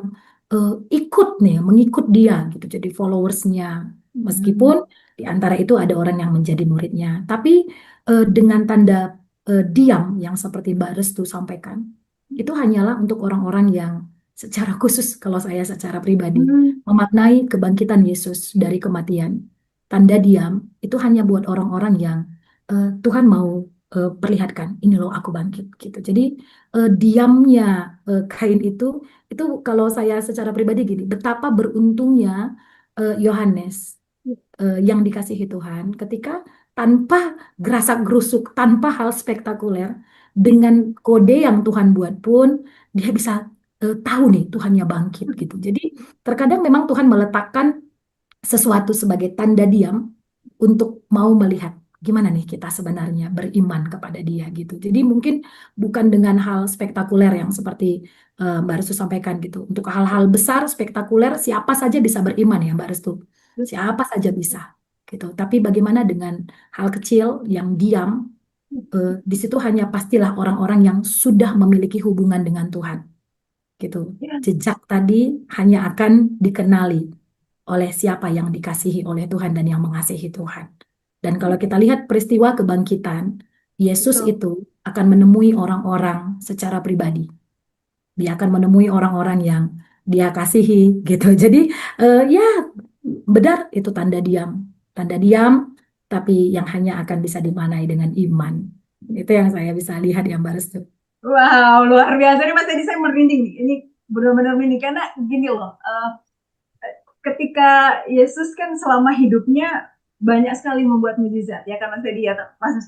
ikut nih, mengikut dia gitu, jadi followersnya. Meskipun di antara itu ada orang yang menjadi muridnya, tapi dengan tanda diam yang seperti Mbak Restu sampaikan, itu hanyalah untuk orang-orang yang secara khusus, kalau saya secara pribadi, memaknai kebangkitan Yesus dari kematian. Tanda diam itu hanya buat orang-orang yang Tuhan mau perlihatkan, ini loh aku bangkit gitu. Jadi diamnya kain itu kalau saya secara pribadi gini, betapa beruntungnya Yohanes yang dikasihi Tuhan ketika tanpa gerasak gerusuk, tanpa hal spektakuler, dengan kode yang Tuhan buat pun dia bisa tahu nih Tuhannya bangkit gitu. Jadi terkadang memang Tuhan meletakkan sesuatu sebagai tanda diam untuk mau melihat gimana nih kita sebenarnya beriman kepada dia gitu. Jadi mungkin bukan dengan hal spektakuler yang seperti Mbak Restu sampaikan gitu. Untuk hal-hal besar spektakuler siapa saja bisa beriman ya Mbak Restu. Siapa saja bisa gitu. Tapi bagaimana dengan hal kecil yang diam, di situ hanya pastilah orang-orang yang sudah memiliki hubungan dengan Tuhan gitu. Jejak tadi hanya akan dikenali oleh siapa yang dikasihi oleh Tuhan dan yang mengasihi Tuhan. Dan kalau kita lihat peristiwa kebangkitan, Yesus itu akan menemui orang-orang secara pribadi. Dia akan menemui orang-orang yang dia kasihi gitu. Jadi ya benar itu tanda diam, tapi yang hanya akan bisa dimanai dengan iman. Itu yang saya bisa lihat ya Mbak Restu. Wow, luar biasa nih Mas Teddy, saya merinding nih. Ini benar-benar merinding karena gini loh. Ketika Yesus kan selama hidupnya banyak sekali membuat mujizat ya, karena tadi ya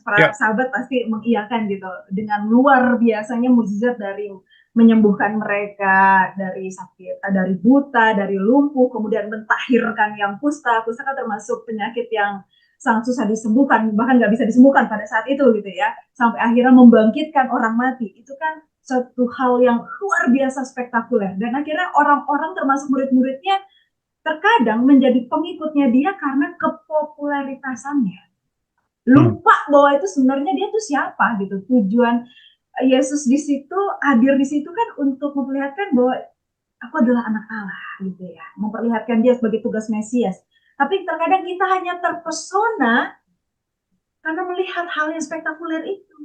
para sahabat pasti mengiyakan gitu dengan luar biasanya mujizat dari menyembuhkan mereka dari sakit, dari buta, dari lumpuh, kemudian mentahirkan yang kusta kan termasuk penyakit yang sangat susah disembuhkan, bahkan nggak bisa disembuhkan pada saat itu gitu ya, sampai akhirnya membangkitkan orang mati. Itu kan suatu hal yang luar biasa spektakuler, dan akhirnya orang-orang termasuk murid-muridnya terkadang menjadi pengikutnya dia karena kepopuleritasannya. Lupa bahwa itu sebenarnya dia tuh siapa gitu. Tujuan Yesus di situ, hadir di situ kan untuk memperlihatkan bahwa aku adalah anak Allah gitu ya. Memperlihatkan dia sebagai tugas Mesias. Tapi terkadang kita hanya terpesona karena melihat hal yang spektakuler itu.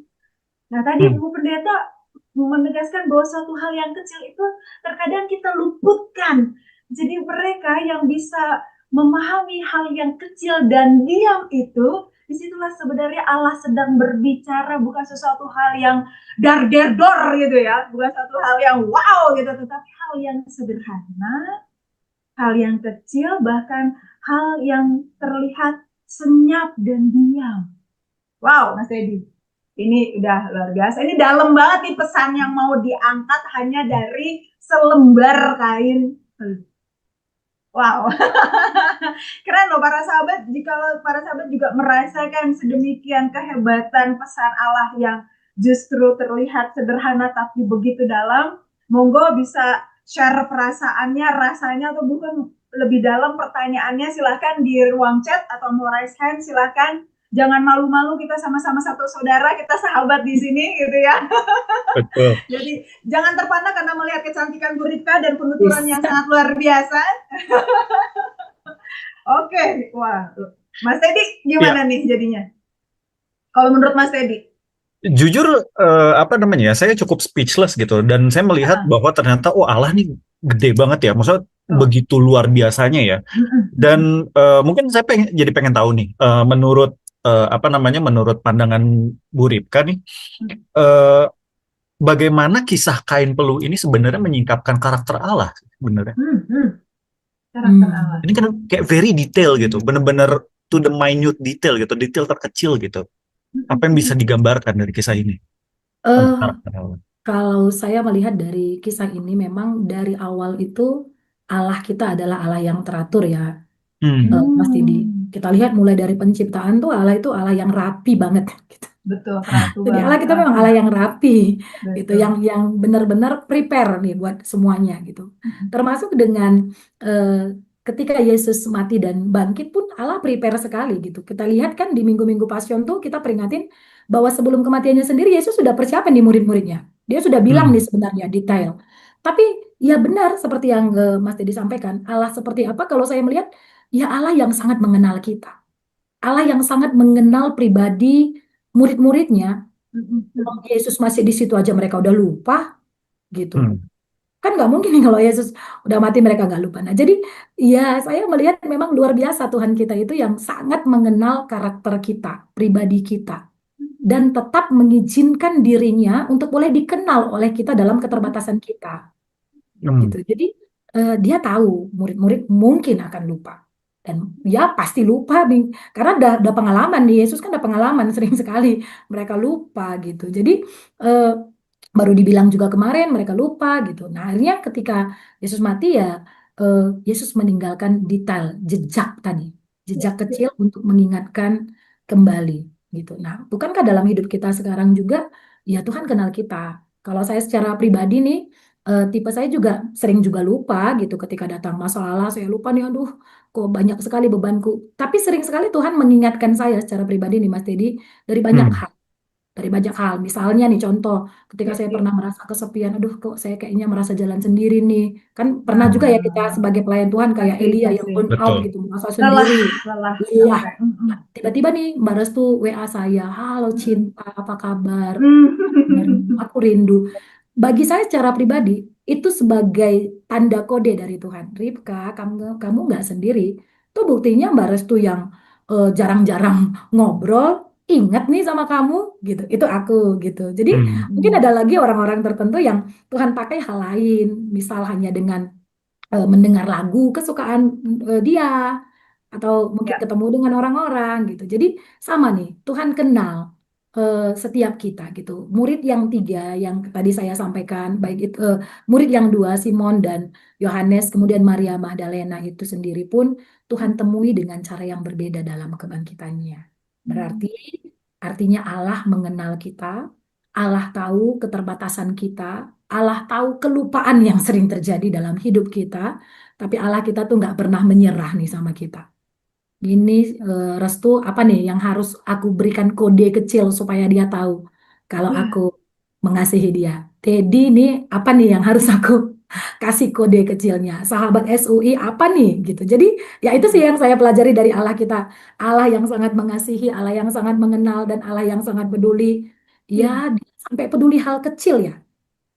Nah, tadi Hmm. Bu Pendeta menegaskan bahwa suatu hal yang kecil itu terkadang kita luputkan. Jadi mereka yang bisa memahami hal yang kecil dan diam itu, disitulah sebenarnya Allah sedang berbicara, bukan sesuatu hal yang dar der dor gitu ya, bukan satu hal yang wow gitu, tetapi hal yang sederhana, hal yang kecil, bahkan hal yang terlihat senyap dan diam. Wow, Mas Edi. Ini udah luar biasa. Ini dalam banget nih pesan yang mau diangkat hanya dari selembar kain. Wow. Keren loh para sahabat. Jika para sahabat juga merasakan sedemikian kehebatan pesan Allah yang justru terlihat sederhana tapi begitu dalam, monggo bisa share perasaannya, rasanya, atau bukan lebih dalam pertanyaannya, silahkan di ruang chat atau mau raise hand, silahkan. Jangan malu-malu, kita sama-sama satu saudara, kita sahabat di sini gitu ya. Betul. Jadi jangan terpana karena melihat kecantikan Bu Ripka dan penuturan Yes. yang sangat luar biasa. Oke, wah. Mas Teddy gimana nih jadinya? Kalau menurut Mas Teddy? Jujur, apa namanya ya, saya cukup speechless gitu, dan saya melihat bahwa ternyata, oh Allah nih gede banget ya, maksudnya begitu luar biasanya ya. Dan mungkin saya jadi pengen tahu nih, menurut apa namanya, menurut pandangan Bu Ripka nih, bagaimana kisah kain peluh ini sebenarnya menyingkapkan karakter Allah sebenarnya. Karakter Allah. Ini kan kayak very detail gitu, bener-bener to the minute detail gitu, detail terkecil gitu. Apa yang bisa digambarkan dari kisah ini tentang Eh, karakter Allah? Kalau saya melihat dari kisah ini, memang dari awal itu Allah kita adalah Allah yang teratur ya, Mas Didi. Kita lihat mulai dari penciptaan tuh Allah itu Allah yang rapi banget gitu. Betul, teratur Jadi Allah banget. kita memang Allah yang rapi gitu, Betul. yang benar-benar prepare nih buat semuanya gitu. Termasuk dengan ketika Yesus mati dan bangkit pun Allah prepare sekali gitu. Kita lihat kan di minggu-minggu Passion tuh kita peringatin bahwa sebelum kematiannya sendiri Yesus sudah persiapan di murid-muridnya. Dia sudah bilang nih sebenarnya detail. Tapi ya benar seperti yang Mas Dedi sampaikan, Allah seperti apa kalau saya melihat ya Allah yang sangat mengenal kita. Allah yang sangat mengenal pribadi murid-muridnya. Yesus masih di situ aja mereka udah lupa gitu. Kan nggak mungkin nih kalau Yesus udah mati mereka nggak lupa. Nah jadi ya saya melihat memang luar biasa Tuhan kita itu yang sangat mengenal karakter kita, pribadi kita. Dan tetap mengizinkan dirinya untuk boleh dikenal oleh kita dalam keterbatasan kita. Gitu. Jadi dia tahu murid-murid mungkin akan lupa. Dan ya pasti lupa, karena udah pengalaman nih, Yesus kan udah pengalaman sering sekali mereka lupa gitu. Jadi baru dibilang juga kemarin mereka lupa gitu. Nah akhirnya ketika Yesus mati ya Yesus meninggalkan detail jejak tadi, jejak kecil untuk mengingatkan kembali gitu. Nah bukankah dalam hidup kita sekarang juga ya Tuhan kenal kita. Kalau saya secara pribadi nih tipe saya juga sering juga lupa gitu ketika datang masalah, saya lupa nih, aduh kok banyak sekali bebanku. Tapi sering sekali Tuhan mengingatkan saya secara pribadi nih Mas Dedi dari banyak hal. Dari banyak hal. Misalnya nih contoh, ketika saya pernah merasa kesepian, aduh kok saya kayaknya merasa jalan sendiri nih. Kan pernah juga ya kita sebagai pelayan Tuhan kayak Elia yang burn out gitu, merasa sendiri. Lelah Iya. sampai. Tiba-tiba nih Mbak Restu WA saya, halo Cinta, apa kabar? Aku rindu. Bagi saya secara pribadi, itu sebagai tanda kode dari Tuhan. Ripka, kamu nggak sendiri. Itu buktinya Mbak Restu yang jarang-jarang ngobrol, ingat nih sama kamu, gitu. Itu aku, gitu. Jadi mungkin ada lagi orang-orang tertentu yang Tuhan pakai hal lain, misal hanya dengan mendengar lagu kesukaan dia, atau mungkin ketemu dengan orang-orang gitu. Jadi sama nih, Tuhan kenal setiap kita gitu. Murid yang tiga yang tadi saya sampaikan, baik itu murid yang dua Simon dan Yohanes, kemudian Maria Magdalena itu sendiri pun Tuhan temui dengan cara yang berbeda dalam kebangkitannya. Berarti artinya Allah mengenal kita, Allah tahu keterbatasan kita, Allah tahu kelupaan yang sering terjadi dalam hidup kita, tapi Allah kita tuh nggak pernah menyerah nih sama kita. Ini Restu apa nih yang harus aku berikan kode kecil supaya dia tahu kalau aku mengasihi dia. Teddy ini apa nih yang harus aku kasih kode kecilnya. Sahabat SUI apa nih gitu. Jadi ya itu sih yang saya pelajari dari Allah kita. Allah yang sangat mengasihi, Allah yang sangat mengenal dan Allah yang sangat peduli. Ya, Iya, dia sampai peduli hal kecil ya.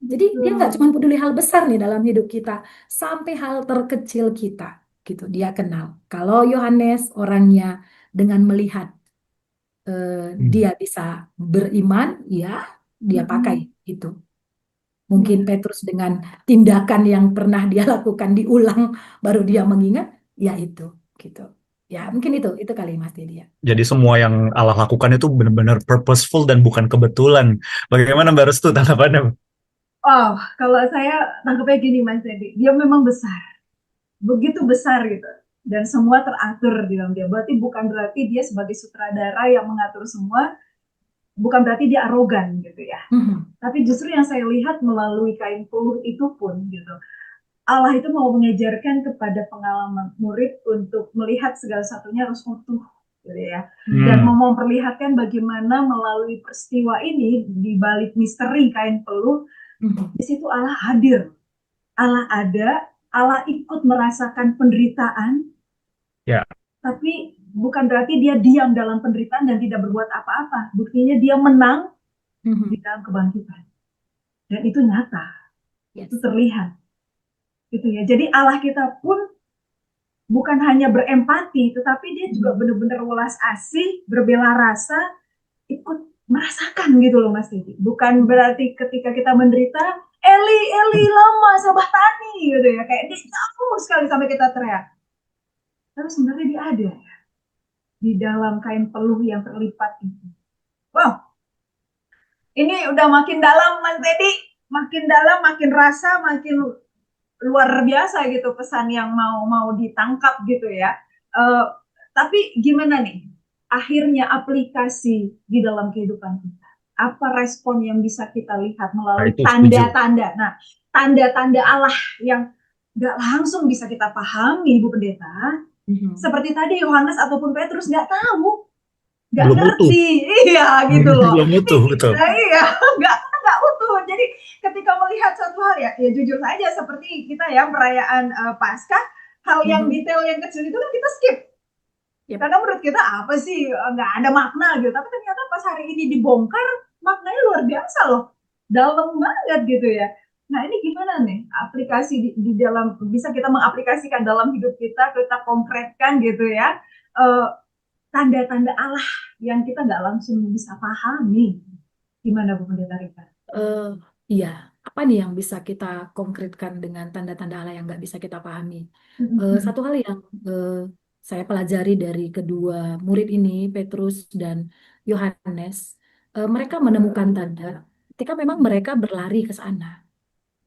Jadi dia nggak cuma betul. peduli hal besar nih dalam hidup kita, sampai hal terkecil kita gitu. Dia kenal. Kalau Yohanes orangnya dengan melihat Hmm. dia bisa beriman, ya dia pakai Mm-mm. itu. Iya. Mungkin Petrus dengan tindakan yang pernah dia lakukan diulang, baru dia mengingat, ya itu, gitu. Ya mungkin itu kali Mas Dedia. Jadi semua yang Allah lakukan itu benar-benar purposeful dan bukan kebetulan. Bagaimana Mbak Restu tanggapannya? Oh, kalau saya tangkapnya gini Mas Dedi, dia memang besar, begitu besar gitu. Dan semua teratur di dalam dia. Berarti bukan berarti dia sebagai sutradara yang mengatur semua, bukan berarti dia arogan gitu ya. Mhm, Tapi justru yang saya lihat melalui kain puluh itu pun gitu. Allah itu mau mengajarkan kepada pengalaman murid untuk melihat segala satunya harus utuh gitu ya. Dan Hmm. mau memperlihatkan bagaimana melalui peristiwa ini di balik misteri kain peluh, mhm, di situ Allah hadir. Allah ada, Allah ikut merasakan penderitaan, Ya. tapi bukan berarti dia diam dalam penderitaan dan tidak berbuat apa-apa. Buktinya dia menang di mhm. dalam kebangkitan. Dan itu nyata, itu Yes. terlihat. Gitu ya. Jadi Allah kita pun bukan hanya berempati, tetapi dia juga Mhm, benar-benar welas asih, berbela rasa, ikut merasakan gitu loh Mas Didi. Bukan mhm, berarti ketika kita menderita, Eli, Eli, lama sabahtani gitu ya. Kayak dia jauh sekali sampai kita teriak. Tapi sebenarnya dia ada di dalam kain peluh yang terlipat itu. Wow, ini udah makin dalam Mas Dedi, makin dalam, makin rasa, makin luar biasa gitu pesan yang mau ditangkap gitu ya. Uh, tapi gimana nih akhirnya aplikasi di dalam kehidupan kita? Apa respon yang bisa kita lihat Nah, melalui itu setuju. tanda-tanda? Nah, tanda-tanda Allah yang nggak langsung bisa kita pahami, Bu Pendeta. mhm. Seperti tadi Yohanes ataupun Petrus nggak tahu, nggak Belum utuh. ngerti, iya gitu loh. Belum utuh, betul. Nah, iya, nggak utuh. Jadi ketika melihat suatu hal ya, ya jujur saja seperti kita ya perayaan Paskah, hal yang Mhm. detail yang kecil itu kan kita skip. Yep. Karena menurut kita apa sih nggak ada makna gitu. Tapi ternyata pas hari ini dibongkar maknanya luar biasa loh, dalam banget gitu ya. Nah ini gimana nih aplikasi di dalam bisa kita mengaplikasikan dalam hidup kita konkretkan gitu ya. Eh, tanda-tanda Allah yang kita nggak langsung bisa pahami. Gimana Bu Pendeta Rika? Eh, iya, apa nih yang bisa kita konkretkan dengan tanda-tanda Allah yang nggak bisa kita pahami? Satu hal yang eh, saya pelajari dari kedua murid ini, Petrus dan Yohanes, mereka menemukan tanda ketika memang mereka berlari ke sana,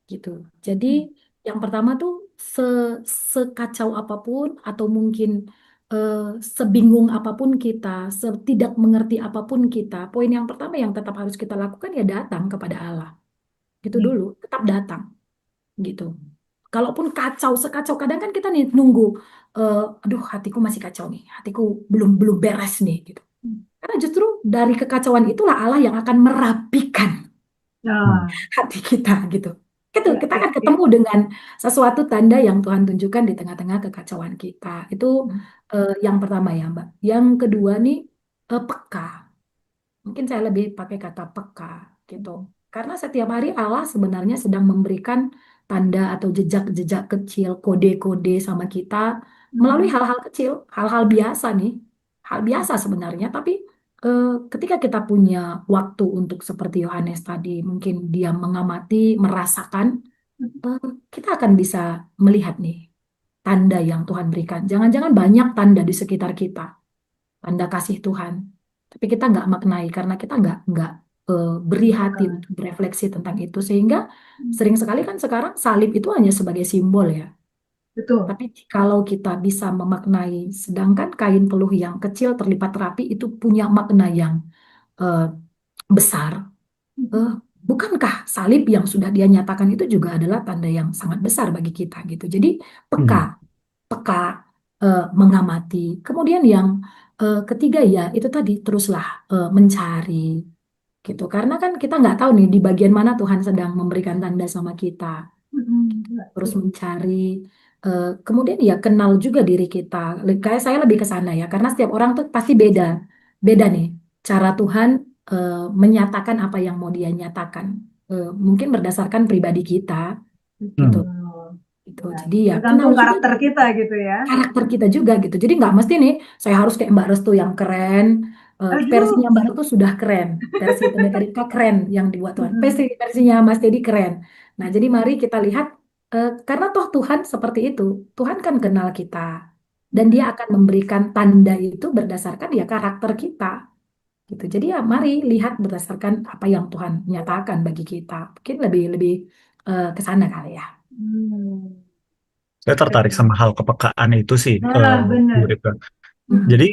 gitu. Jadi yang pertama tuh se sekacau apapun atau mungkin eh, sebingung apapun kita, setidak mengerti apapun kita, poin yang pertama yang tetap harus kita lakukan ya datang kepada Allah. Gitu dulu, tetap datang gitu. Kalaupun kacau sekacau kadang kan kita nih nunggu aduh hatiku masih kacau nih, hatiku belum belum beres nih gitu. Karena justru dari kekacauan itulah Allah yang akan merapikan Hmm. Nah, hati kita gitu. Gitu, ya, kita ya, akan ya. ketemu dengan sesuatu tanda yang Tuhan tunjukkan di tengah-tengah kekacauan kita. Itu yang pertama ya, Mbak. Yang kedua nih peka. Mungkin saya lebih pakai kata peka gitu. Karena setiap hari Allah sebenarnya sedang memberikan tanda atau jejak-jejak kecil, kode-kode sama kita melalui hal-hal kecil, hal-hal biasa nih. Hal biasa sebenarnya, tapi eh, ketika kita punya waktu untuk seperti Yohanes tadi, mungkin dia mengamati, merasakan, eh, kita akan bisa melihat nih tanda yang Tuhan berikan. Jangan-jangan banyak tanda di sekitar kita, tanda kasih Tuhan. Tapi kita nggak maknai karena kita nggak beri hati untuk berefleksi tentang itu sehingga sering sekali kan sekarang salib itu hanya sebagai simbol ya. Betul. Tapi kalau kita bisa memaknai, sedangkan kain peluh yang kecil terlipat rapi itu punya makna yang eh, besar. Eh, bukankah salib yang sudah dia nyatakan itu juga adalah tanda yang sangat besar bagi kita gitu. Jadi peka, Hmm. peka mengamati. Kemudian yang ketiga ya itu tadi teruslah mencari gitu. Karena kan kita nggak tahu nih di bagian mana Tuhan sedang memberikan tanda sama kita. terus mencari, kemudian ya kenal juga diri kita. Kayak saya lebih ke sana ya, karena setiap orang tuh pasti beda, beda nih cara Tuhan menyatakan apa yang mau Dia nyatakan. Mungkin berdasarkan pribadi kita, gitu, Hmm. gitu. Ya, Jadi ya kenal tergantung juga karakter kita gitu ya. karakter kita juga gitu. Jadi nggak mesti nih saya harus kayak Mbak Restu yang keren. Aduh. Versinya Mbak Restu sudah keren. Versi Pendeta Rika keren yang dibuat Tuhan. Versinya Mas Dedi keren. Nah, jadi mari kita lihat karena toh Tuhan seperti itu. Tuhan kan kenal kita dan Dia akan memberikan tanda itu berdasarkan ya karakter kita gitu. Jadi ya mari lihat berdasarkan apa yang Tuhan nyatakan bagi kita. Mungkin lebih lebih ke sana kali ya. Hmm. Saya Oke. tertarik sama hal kepekaan itu sih, Nah, Bu benar. Rika. Mm-mm. Jadi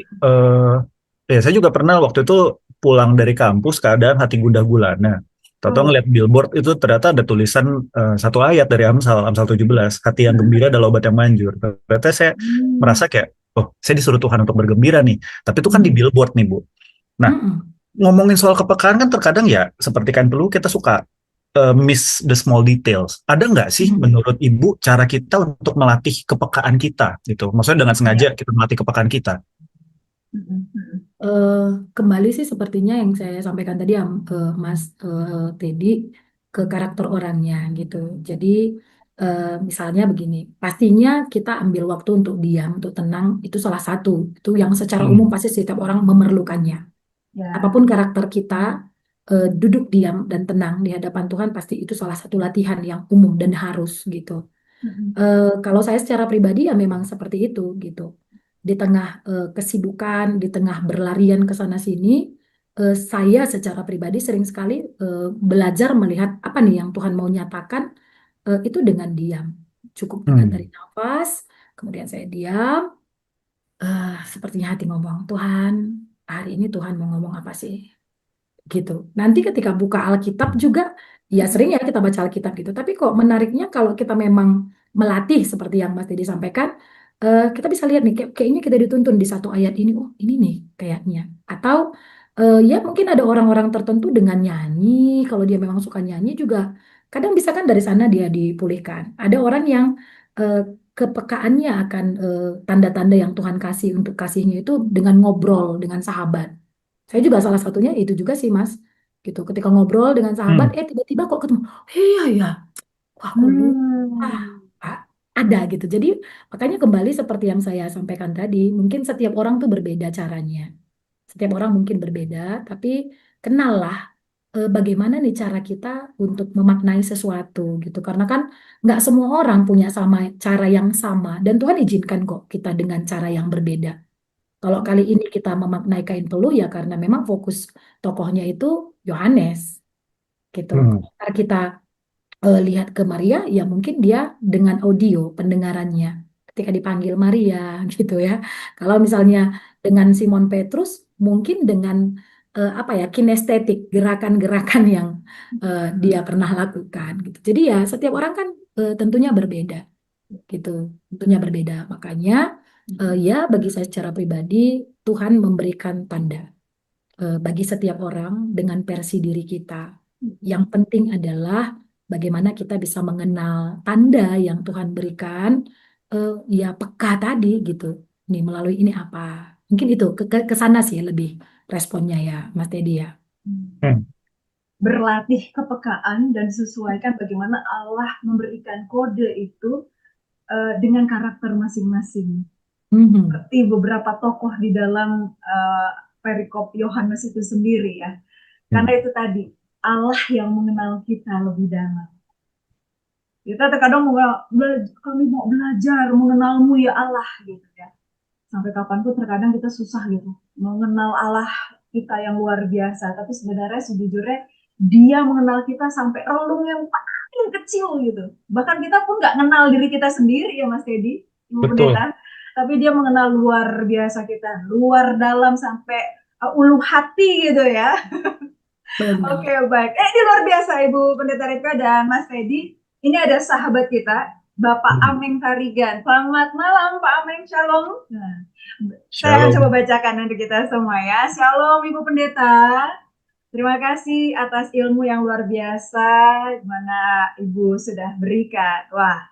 ya saya juga pernah waktu itu pulang dari kampus keadaan hati gundah gulana. Tahu-tahu Oh. ngeliat billboard itu ternyata ada tulisan satu ayat dari Amsal 17, hati yang gembira adalah obat yang manjur. Ternyata saya Hmm. merasa kayak, oh saya disuruh Tuhan untuk bergembira nih. Tapi itu kan di billboard nih Bu. Nah, Mm-mm. ngomongin soal kepekaan kan terkadang ya seperti kan perlu kita suka miss the small details. Ada nggak sih Mm-mm. menurut Ibu cara kita untuk melatih kepekaan kita gitu? Maksudnya dengan sengaja Ya. kita melatih kepekaan kita. Eh, Kembali sih sepertinya yang saya sampaikan tadi ya, Mas Teddy, ke karakter orangnya gitu. Jadi misalnya begini, pastinya kita ambil waktu untuk diam, untuk tenang, itu salah satu. Itu yang secara umum Hmm. pasti setiap orang memerlukannya. Ya. Apapun karakter kita, duduk diam dan tenang di hadapan Tuhan pasti itu salah satu latihan yang umum dan harus gitu. Kalau saya secara pribadi ya memang seperti itu gitu. Di tengah kesibukan, di tengah berlarian ke sana sini, saya secara pribadi sering sekali belajar melihat apa nih yang Tuhan mau nyatakan itu dengan diam. Cukup dengan Hmm. tarik nafas, kemudian saya diam. Sepertinya hati ngomong, Tuhan, hari ini Tuhan mau ngomong apa sih? Gitu. Nanti ketika buka Alkitab juga, ya sering ya kita baca Alkitab gitu. Tapi kok menariknya kalau kita memang melatih seperti yang Mas Dedi sampaikan, kita bisa lihat nih, kayaknya kita dituntun di satu ayat ini, oh ini nih kayaknya. Atau ya mungkin ada orang-orang tertentu dengan nyanyi, kalau dia memang suka nyanyi juga, kadang bisa kan dari sana dia dipulihkan. Ada orang yang eh, kepekaannya akan tanda-tanda yang Tuhan kasih untuk kasihnya itu dengan ngobrol dengan sahabat. Saya juga salah satunya itu juga sih Mas. Gitu. Ketika ngobrol dengan sahabat, Hmm. tiba-tiba kok ketemu. Iya ya, wah aku lupa. Hmm. Ah, ada gitu. Jadi makanya kembali seperti yang saya sampaikan tadi, mungkin setiap orang tuh berbeda caranya. Setiap orang mungkin berbeda, tapi kenallah bagaimana nih cara kita untuk memaknai sesuatu gitu. Karena kan nggak semua orang punya sama cara yang sama, dan Tuhan izinkan kok kita dengan cara yang berbeda. Kalau kali ini kita memaknai kain peluh ya karena memang fokus tokohnya itu Yohanes gitu. Hmm. Kalau kita lihat ke Maria ya mungkin dia dengan audio pendengarannya ketika dipanggil Maria gitu ya. Kalau misalnya dengan Simon Petrus mungkin dengan apa ya kinestetik gerakan-gerakan yang dia pernah lakukan gitu. Jadi ya setiap orang kan tentunya berbeda gitu, tentunya berbeda. Makanya ya bagi saya secara pribadi Tuhan memberikan tanda bagi setiap orang dengan versi diri kita. Yang penting adalah bagaimana kita bisa mengenal tanda yang Tuhan berikan, ya peka tadi gitu. Nih melalui ini apa? Mungkin itu ke sana sih lebih responnya ya, Mas Teddy ya. Hmm. Berlatih kepekaan dan sesuaikan bagaimana Allah memberikan kode itu dengan karakter masing-masing. Mhm. Seperti beberapa tokoh di dalam perikop Yohanes itu sendiri ya. Karena Hmm. itu tadi, Allah yang mengenal kita lebih dalam. Kita terkadang kami mau belajar mengenalmu ya Allah gitu ya. Sampai kapanpun terkadang kita susah gitu mengenal Allah kita yang luar biasa. Tapi sebenarnya sejujurnya dia mengenal kita sampai relung yang paling kecil gitu. Bahkan kita pun nggak kenal diri kita sendiri ya Mas Teddy, Ibu Betul. Pendeta. Tapi dia mengenal luar biasa kita, luar dalam sampai ulu hati gitu ya. Oke, Benar. baik. Ini luar biasa Ibu Pendeta Rika dan Mas Teddy. Ini ada sahabat kita, Bapak Hmm. Ameng Tarigan. Selamat malam Pak Ameng, Shalom. Nah, saya akan coba Shalom. bacakan untuk kita semua ya. Shalom Ibu Pendeta. Terima kasih atas ilmu yang luar biasa mana Ibu sudah berikan. Wah,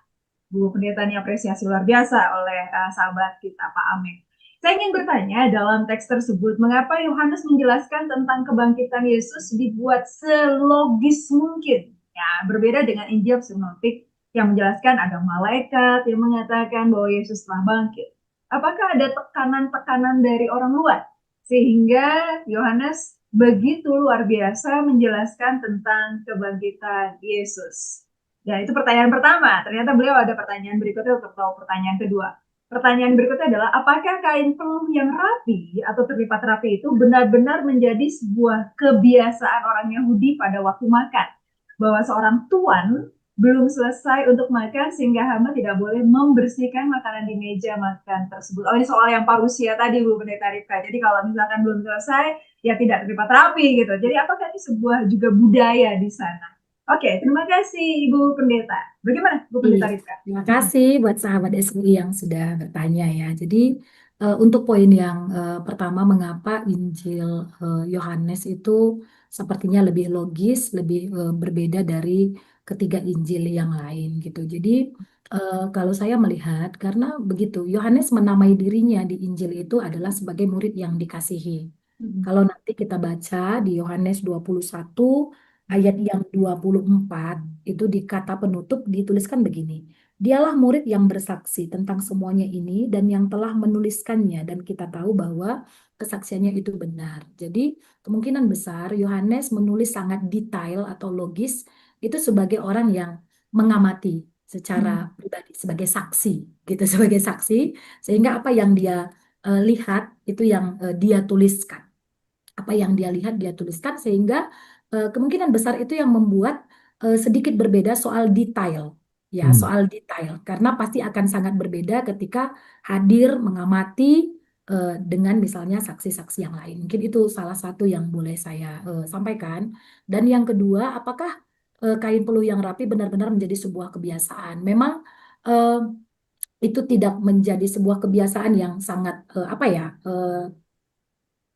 Bu Pendeta ini apresiasi luar biasa oleh sahabat kita Pak Ameng. Saya ingin bertanya dalam teks tersebut, mengapa Yohanes menjelaskan tentang kebangkitan Yesus dibuat selogis mungkin? Ya, berbeda dengan Injil sinoptik yang menjelaskan ada malaikat yang mengatakan bahwa Yesus telah bangkit. Apakah ada tekanan-tekanan dari orang luar sehingga Yohanes begitu luar biasa menjelaskan tentang kebangkitan Yesus? Ya, itu pertanyaan pertama. Ternyata beliau ada pertanyaan berikutnya untuk tahu pertanyaan kedua. Pertanyaan berikutnya adalah, apakah kain peluh yang rapi atau terlipat rapi itu benar-benar menjadi sebuah kebiasaan orang Yahudi pada waktu makan? Bahwa seorang tuan belum selesai untuk makan sehingga hamba tidak boleh membersihkan makanan di meja makan tersebut. Oh, ini soal yang parusia tadi, Bu Pendeta Rifka. Jadi kalau misalkan belum selesai, ya tidak terlipat rapi gitu. Jadi apakah ini sebuah juga budaya di sana? Oke, terima kasih Ibu Pendeta. Bagaimana Bu Pendeta Iya, Rifka? terima kasih buat sahabat SUI yang sudah bertanya ya. Jadi untuk poin yang pertama, mengapa Injil Yohanes itu sepertinya lebih logis, lebih berbeda dari ketiga Injil yang lain gitu. Jadi kalau saya melihat, karena begitu, Yohanes menamai dirinya di Injil itu adalah sebagai murid yang dikasihi. Kalau nanti kita baca di Yohanes 21 ayat yang 24 itu di kata penutup dituliskan begini. Dialah murid yang bersaksi tentang semuanya ini dan yang telah menuliskannya dan kita tahu bahwa kesaksiannya itu benar. Jadi kemungkinan besar Yohanes menulis sangat detail atau logis itu sebagai orang yang mengamati secara pribadi sebagai saksi gitu sebagai saksi sehingga apa yang dia lihat itu yang dia tuliskan apa yang dia lihat dia tuliskan sehingga kemungkinan besar itu yang membuat sedikit berbeda soal detail ya soal detail karena pasti akan sangat berbeda ketika hadir mengamati dengan misalnya saksi-saksi yang lain mungkin itu salah satu yang boleh saya sampaikan dan yang kedua apakah kain peluh yang rapi benar-benar menjadi sebuah kebiasaan memang eh, itu tidak menjadi sebuah kebiasaan yang sangat apa ya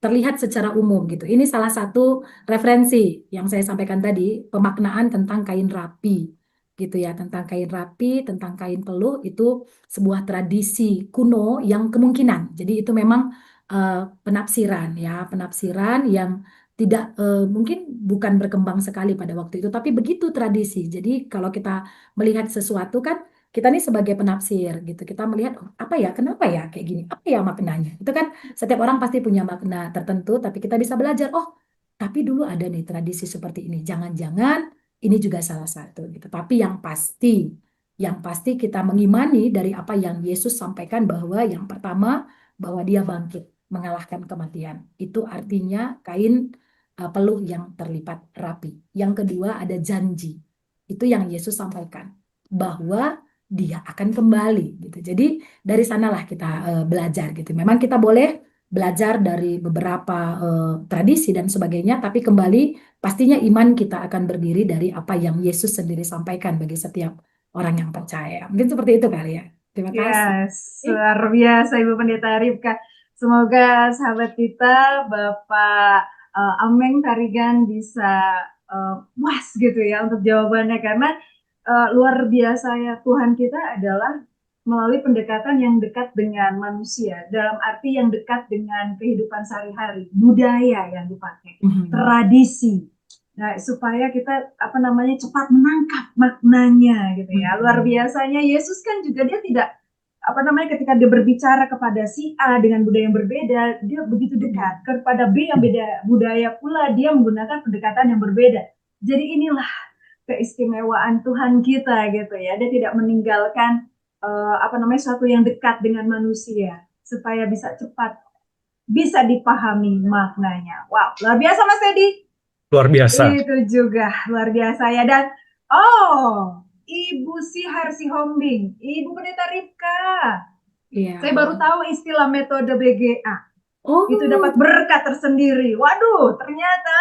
terlihat secara umum gitu. Ini salah satu referensi yang saya sampaikan tadi, pemaknaan tentang kain rapi gitu ya, tentang kain rapi, tentang kain peluh itu sebuah tradisi kuno yang kemungkinan. Jadi itu memang eh, penafsiran ya, penafsiran yang tidak mungkin bukan berkembang sekali pada waktu itu, tapi begitu tradisi. Jadi kalau kita melihat sesuatu kan kita nih sebagai penafsir gitu, kita melihat "Oh, apa ya, kenapa ya kayak gini, apa ya maknanya. Itu kan setiap orang pasti punya makna tertentu, tapi kita bisa belajar. Oh, tapi dulu ada nih tradisi seperti ini. Jangan-jangan ini juga salah satu gitu. Tapi yang pasti kita mengimani dari apa yang Yesus sampaikan bahwa yang pertama bahwa Dia bangkit mengalahkan kematian. Itu artinya kain peluh yang terlipat rapi. Yang kedua ada janji. Itu yang Yesus sampaikan bahwa Dia akan kembali gitu. Jadi dari sanalah kita belajar gitu. Memang kita boleh belajar dari beberapa tradisi dan sebagainya, tapi kembali pastinya iman kita akan berdiri dari apa yang Yesus sendiri sampaikan bagi setiap orang yang percaya. Mungkin seperti itu kali ya. Terima kasih. Yes, luar biasa Ibu Pendeta Rifka. Semoga sahabat kita, Bapak Ameng Tarigan bisa puas gitu ya untuk jawabannya. Karena luar biasa ya Tuhan kita adalah melalui pendekatan yang dekat dengan manusia. Dalam arti yang dekat dengan kehidupan sehari-hari. Budaya yang dipakai. Tradisi. Nah, supaya kita cepat menangkap maknanya gitu ya. Luar biasanya Yesus kan juga dia tidak ketika dia berbicara kepada si A dengan budaya yang berbeda, dia begitu dekat. Kepada B yang beda budaya pula dia menggunakan pendekatan yang berbeda. Jadi inilah keistimewaan Tuhan kita gitu ya. Dia tidak meninggalkan sesuatu yang dekat dengan manusia supaya bisa cepat bisa dipahami maknanya. Wow, luar biasa Mas Teddy. Luar biasa. Itu juga luar biasa ya. Dan Ibu Sihar Sihombing, Ibu Pendeta Rifka. Iya. Saya baru tahu istilah metode BGA. Oh, Itu dapat berkat tersendiri. Waduh, ternyata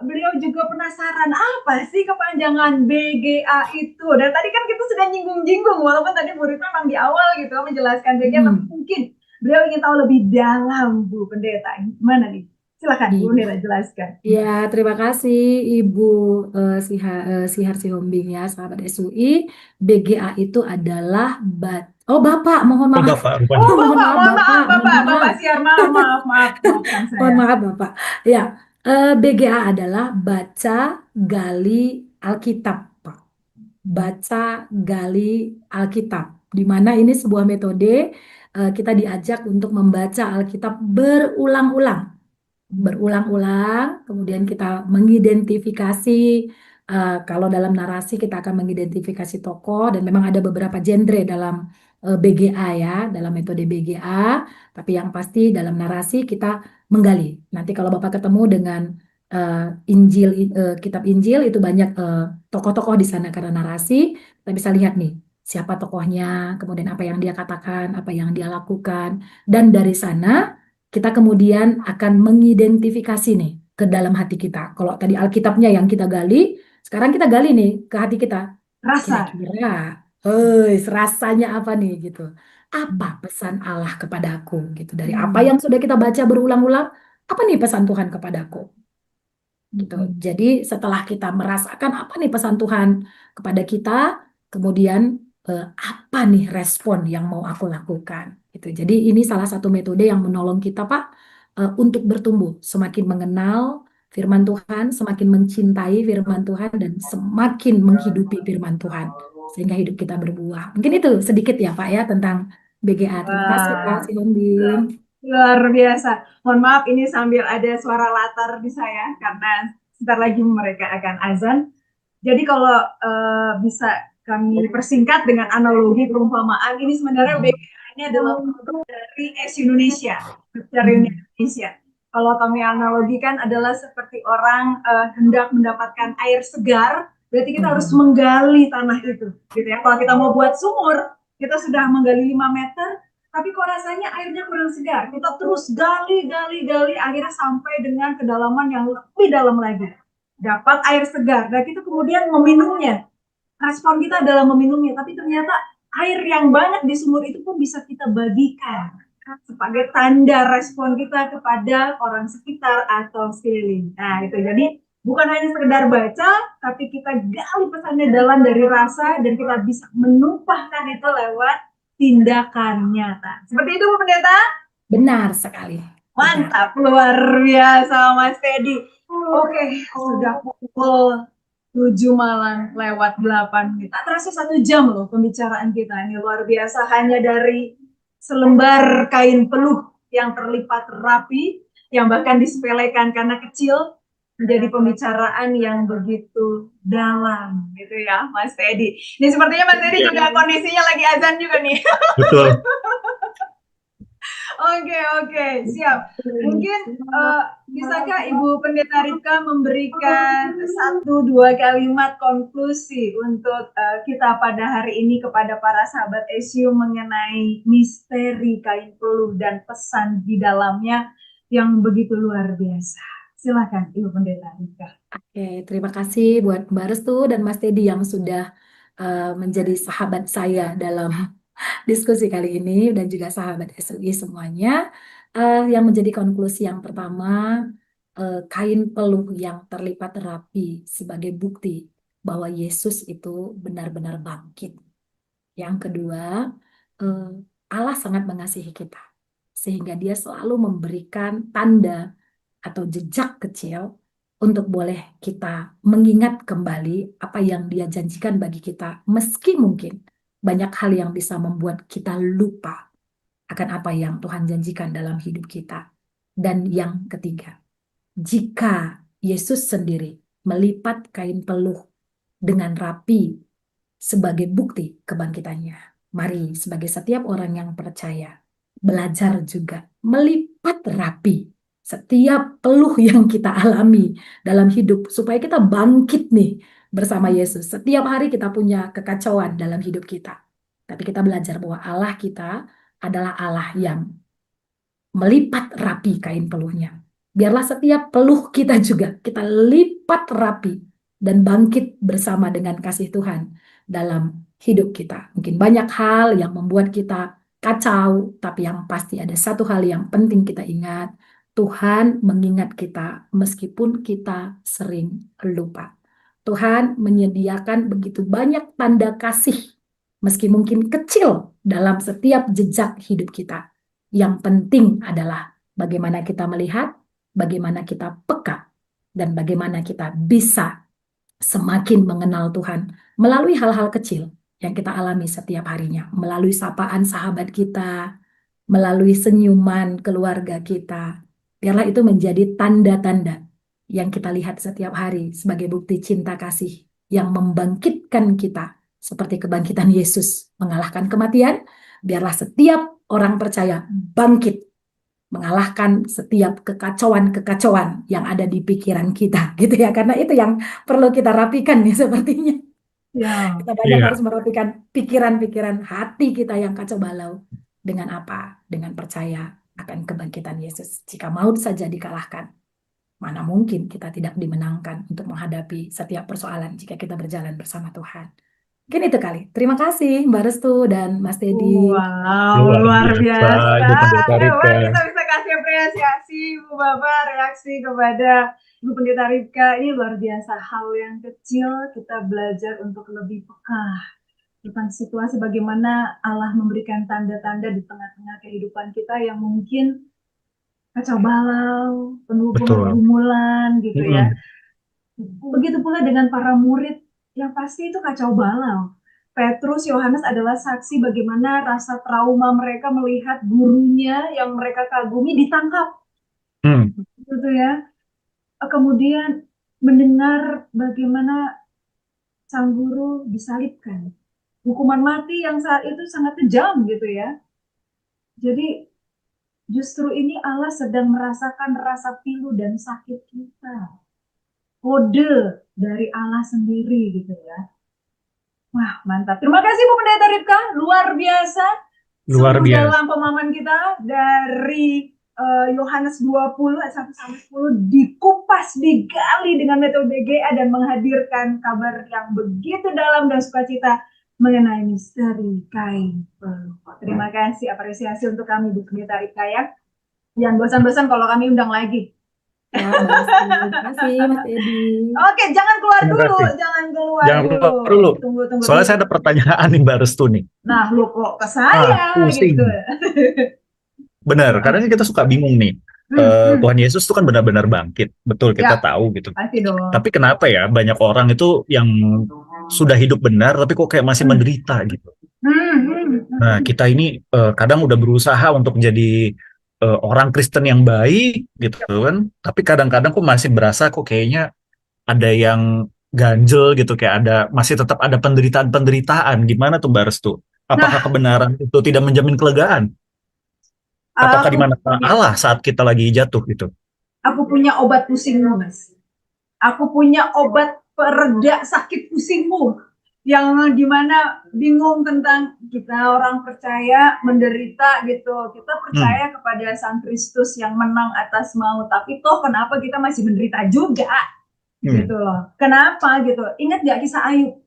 beliau juga penasaran apa sih kepanjangan BGA itu. Dan tadi kan kita sudah nyinggung-nyinggung, walaupun tadi Bu Rifka memang di awal gitu menjelaskan BGA, tapi mungkin beliau ingin tahu lebih dalam Bu Pendeta. Gimana nih? Silakan Bu Iya. Nira jelaskan. Ya, terima kasih Ibu Sihar Sihombing ya, sahabat SUI. BGA itu adalah Oh, Bapak, mohon Oh, maaf. Bapak rupanya. Oh Mohon Bapak, maaf, mohon maaf Bapak, mohon Bapak, maaf. Bapak siar maaf, maaf, maaf, maafkan Mohon saya. maaf, Bapak. Ya, BGA adalah baca, gali, Alkitab, Pak. Baca, gali, Alkitab. Di mana ini sebuah metode kita diajak untuk membaca Alkitab berulang-ulang berulang-ulang, kemudian kita mengidentifikasi, kalau dalam narasi kita akan mengidentifikasi tokoh, dan memang ada beberapa genre dalam BGA ya, dalam metode BGA, tapi yang pasti dalam narasi kita menggali. Nanti kalau Bapak ketemu dengan eh, Injil, kitab Injil itu banyak tokoh-tokoh di sana karena narasi, kita bisa lihat nih siapa tokohnya, kemudian apa yang dia katakan, apa yang dia lakukan, dan dari sana kita kemudian akan mengidentifikasi nih ke dalam hati kita. Kalau tadi Alkitabnya yang kita gali, sekarang kita gali nih ke hati kita. Rasa. Kira-kira, rasanya apa nih gitu? Apa pesan Allah kepadaku gitu? Dari apa Hmm. yang sudah kita baca berulang-ulang, apa nih pesan Tuhan kepadaku? Gitu. Jadi setelah kita merasakan apa nih pesan Tuhan kepada kita, kemudian apa nih respon yang mau aku lakukan gitu. Jadi ini salah satu metode yang menolong kita Pak untuk bertumbuh, semakin mengenal firman Tuhan, semakin mencintai firman Tuhan dan semakin menghidupi firman Tuhan sehingga hidup kita berbuah. Mungkin itu sedikit ya Pak ya tentang BGA. Terima kasih Pak Wah, Sihombing. luar biasa. Mohon maaf ini sambil ada suara latar di saya karena sebentar lagi mereka akan azan. Jadi kalau bisa kami persingkat dengan analogi perumpamaan, ini sebenarnya BGA ini adalah produk dari S Indonesia, dari Indonesia. Kalau kami analogikan adalah seperti orang hendak mendapatkan air segar, berarti kita harus menggali tanah itu, gitu ya. Kalau kita mau buat sumur, kita sudah menggali 5 meter, tapi kok rasanya airnya kurang segar. Kita terus gali, gali, gali, akhirnya sampai dengan kedalaman yang lebih dalam lagi. Dapat air segar, dan kita kemudian meminumnya. Respon kita adalah meminumnya, tapi ternyata air yang banyak di sumur itu pun bisa kita bagikan sebagai tanda respon kita kepada orang sekitar atau sekeliling. Nah, itu jadi bukan hanya sekedar baca, tapi kita gali pesannya dalam dari rasa dan kita bisa menumpahkan itu lewat tindakan nyata. Seperti itu, Bu Pendeta? Benar sekali. Benar. Mantap, luar biasa Mas Teddy. Oke, sudah pukul 7 malam lewat 8 menit. Tak terasa 1 jam loh pembicaraan kita ini luar biasa. Hanya dari selembar kain peluh yang terlipat rapi, yang bahkan disepelekan karena kecil, menjadi pembicaraan yang begitu dalam gitu ya Mas Teddy. Ini sepertinya Mas Teddy juga kondisinya lagi azan juga nih. Betul. Oke, siap. Mungkin bisakah Ibu Pendeta Rika memberikan 1-2 kalimat konklusi untuk kita pada hari ini kepada para sahabat SU mengenai misteri kain peluh dan pesan di dalamnya yang begitu luar biasa. Silakan Ibu Pendeta Rika. Oke, terima kasih buat Mbak Restu dan Mas Teddy yang sudah menjadi sahabat saya dalam diskusi kali ini dan juga sahabat SUI semuanya. Yang menjadi konklusi yang pertama, kain peluh yang terlipat rapi sebagai bukti bahwa Yesus itu benar-benar bangkit. Yang kedua, eh, Allah sangat mengasihi kita sehingga Dia selalu memberikan tanda atau jejak kecil untuk boleh kita mengingat kembali apa yang Dia janjikan bagi kita, meski mungkin banyak hal yang bisa membuat kita lupa akan apa yang Tuhan janjikan dalam hidup kita. Dan yang ketiga, jika Yesus sendiri melipat kain peluh dengan rapi sebagai bukti kebangkitannya, mari sebagai setiap orang yang percaya, belajar juga melipat rapi setiap peluh yang kita alami dalam hidup supaya kita bangkit nih bersama Yesus. Setiap hari kita punya kekacauan dalam hidup kita. Tapi kita belajar bahwa Allah kita adalah Allah yang melipat rapi kain peluhnya. Biarlah setiap peluh kita juga kita lipat rapi dan bangkit bersama dengan kasih Tuhan dalam hidup kita. Mungkin banyak hal yang membuat kita kacau, tapi yang pasti ada satu hal yang penting kita ingat. Tuhan mengingat kita meskipun kita sering lupa. Tuhan menyediakan begitu banyak tanda kasih, meski mungkin kecil dalam setiap jejak hidup kita. Yang penting adalah bagaimana kita melihat, bagaimana kita peka, dan bagaimana kita bisa semakin mengenal Tuhan melalui hal-hal kecil yang kita alami setiap harinya, melalui sapaan sahabat kita, melalui senyuman keluarga kita. Biarlah itu menjadi tanda-tanda yang kita lihat setiap hari sebagai bukti cinta kasih yang membangkitkan kita seperti kebangkitan Yesus mengalahkan kematian. Biarlah setiap orang percaya bangkit mengalahkan setiap kekacauan-kekacauan yang ada di pikiran kita gitu ya, karena itu yang perlu kita rapikan nih sepertinya. Ya, Kita banyak harus merapikan pikiran-pikiran hati kita yang kacau balau. Dengan apa? Dengan percaya akan kebangkitan Yesus. Jika maut saja dikalahkan, mana mungkin kita tidak dimenangkan untuk menghadapi setiap persoalan jika kita berjalan bersama Tuhan. Mungkin itu kali. Terima kasih Mbak Restu dan Mas Teddy. wow, Luar luar biasa, biasa. Ibu Pendeta Rika. Hebat, kita bisa kasih apresiasi, Bu Bapak, reaksi kepada Ibu Pendeta Rika. Ini luar biasa, hal yang kecil kita belajar untuk lebih peka tentang situasi bagaimana Allah memberikan tanda-tanda di tengah-tengah kehidupan kita yang mungkin kacau balau, penuh Betul. pergumulan gitu ya. Mm-mm. Begitu pula dengan para murid yang pasti itu kacau balau. Petrus, Yohanes adalah saksi bagaimana rasa trauma mereka melihat gurunya yang mereka kagumi ditangkap, gitu ya. Kemudian mendengar bagaimana sang guru disalibkan. Hukuman mati yang saat itu sangat kejam gitu ya. Jadi justru ini Allah sedang merasakan rasa pilu dan sakit kita. Kode dari Allah sendiri gitu ya. Wah, mantap. Terima kasih Bu Pendeta Ripka, luar biasa. Luar Sungguh biasa. dalam pemahaman kita dari Yohanes 20 ayat 1 sampai 10 dikupas, digali dengan metode GA dan menghadirkan kabar yang begitu dalam dan sukacita mengenai misteri kain pelupa. Terima kasih, apresiasi untuk kami Bu Pendeta Ripka ya. Jangan bosan-bosan kalau kami undang lagi. Ya, terima kasih Mas Teddy. Oke, jangan keluar Terima dulu, kasih. jangan keluar Jangan keluar dulu. Tunggu Soalnya dulu. saya ada pertanyaan nih Mbak Restu nih. Nah, lu kok ke saya pusing. gitu. Benar, karena kita suka bingung nih. Tuhan Yesus itu kan benar-benar bangkit. Betul, kita Ya, tahu gitu. pasti dong. Tapi kenapa ya banyak orang itu yang sudah hidup benar tapi kok kayak masih menderita gitu. Nah, kita ini kadang udah berusaha untuk menjadi orang Kristen yang baik gitu kan, tapi kadang-kadang kok masih berasa kok kayaknya ada yang ganjel gitu, kayak ada masih tetap ada penderitaan-penderitaan. Gimana tuh Mbak Restu? Apakah kebenaran itu tidak menjamin kelegaan? Apakah di mana Allah saat kita lagi jatuh gitu? Aku punya obat pusingmu, Mas. Aku punya obat pereda sakit pusingmu. Yang dimana bingung tentang kita orang percaya menderita gitu. Kita percaya kepada Sang Kristus yang menang atas maut. Tapi toh kenapa kita masih menderita juga? Gitu loh. Kenapa gitu? Ingat gak kisah Ayub?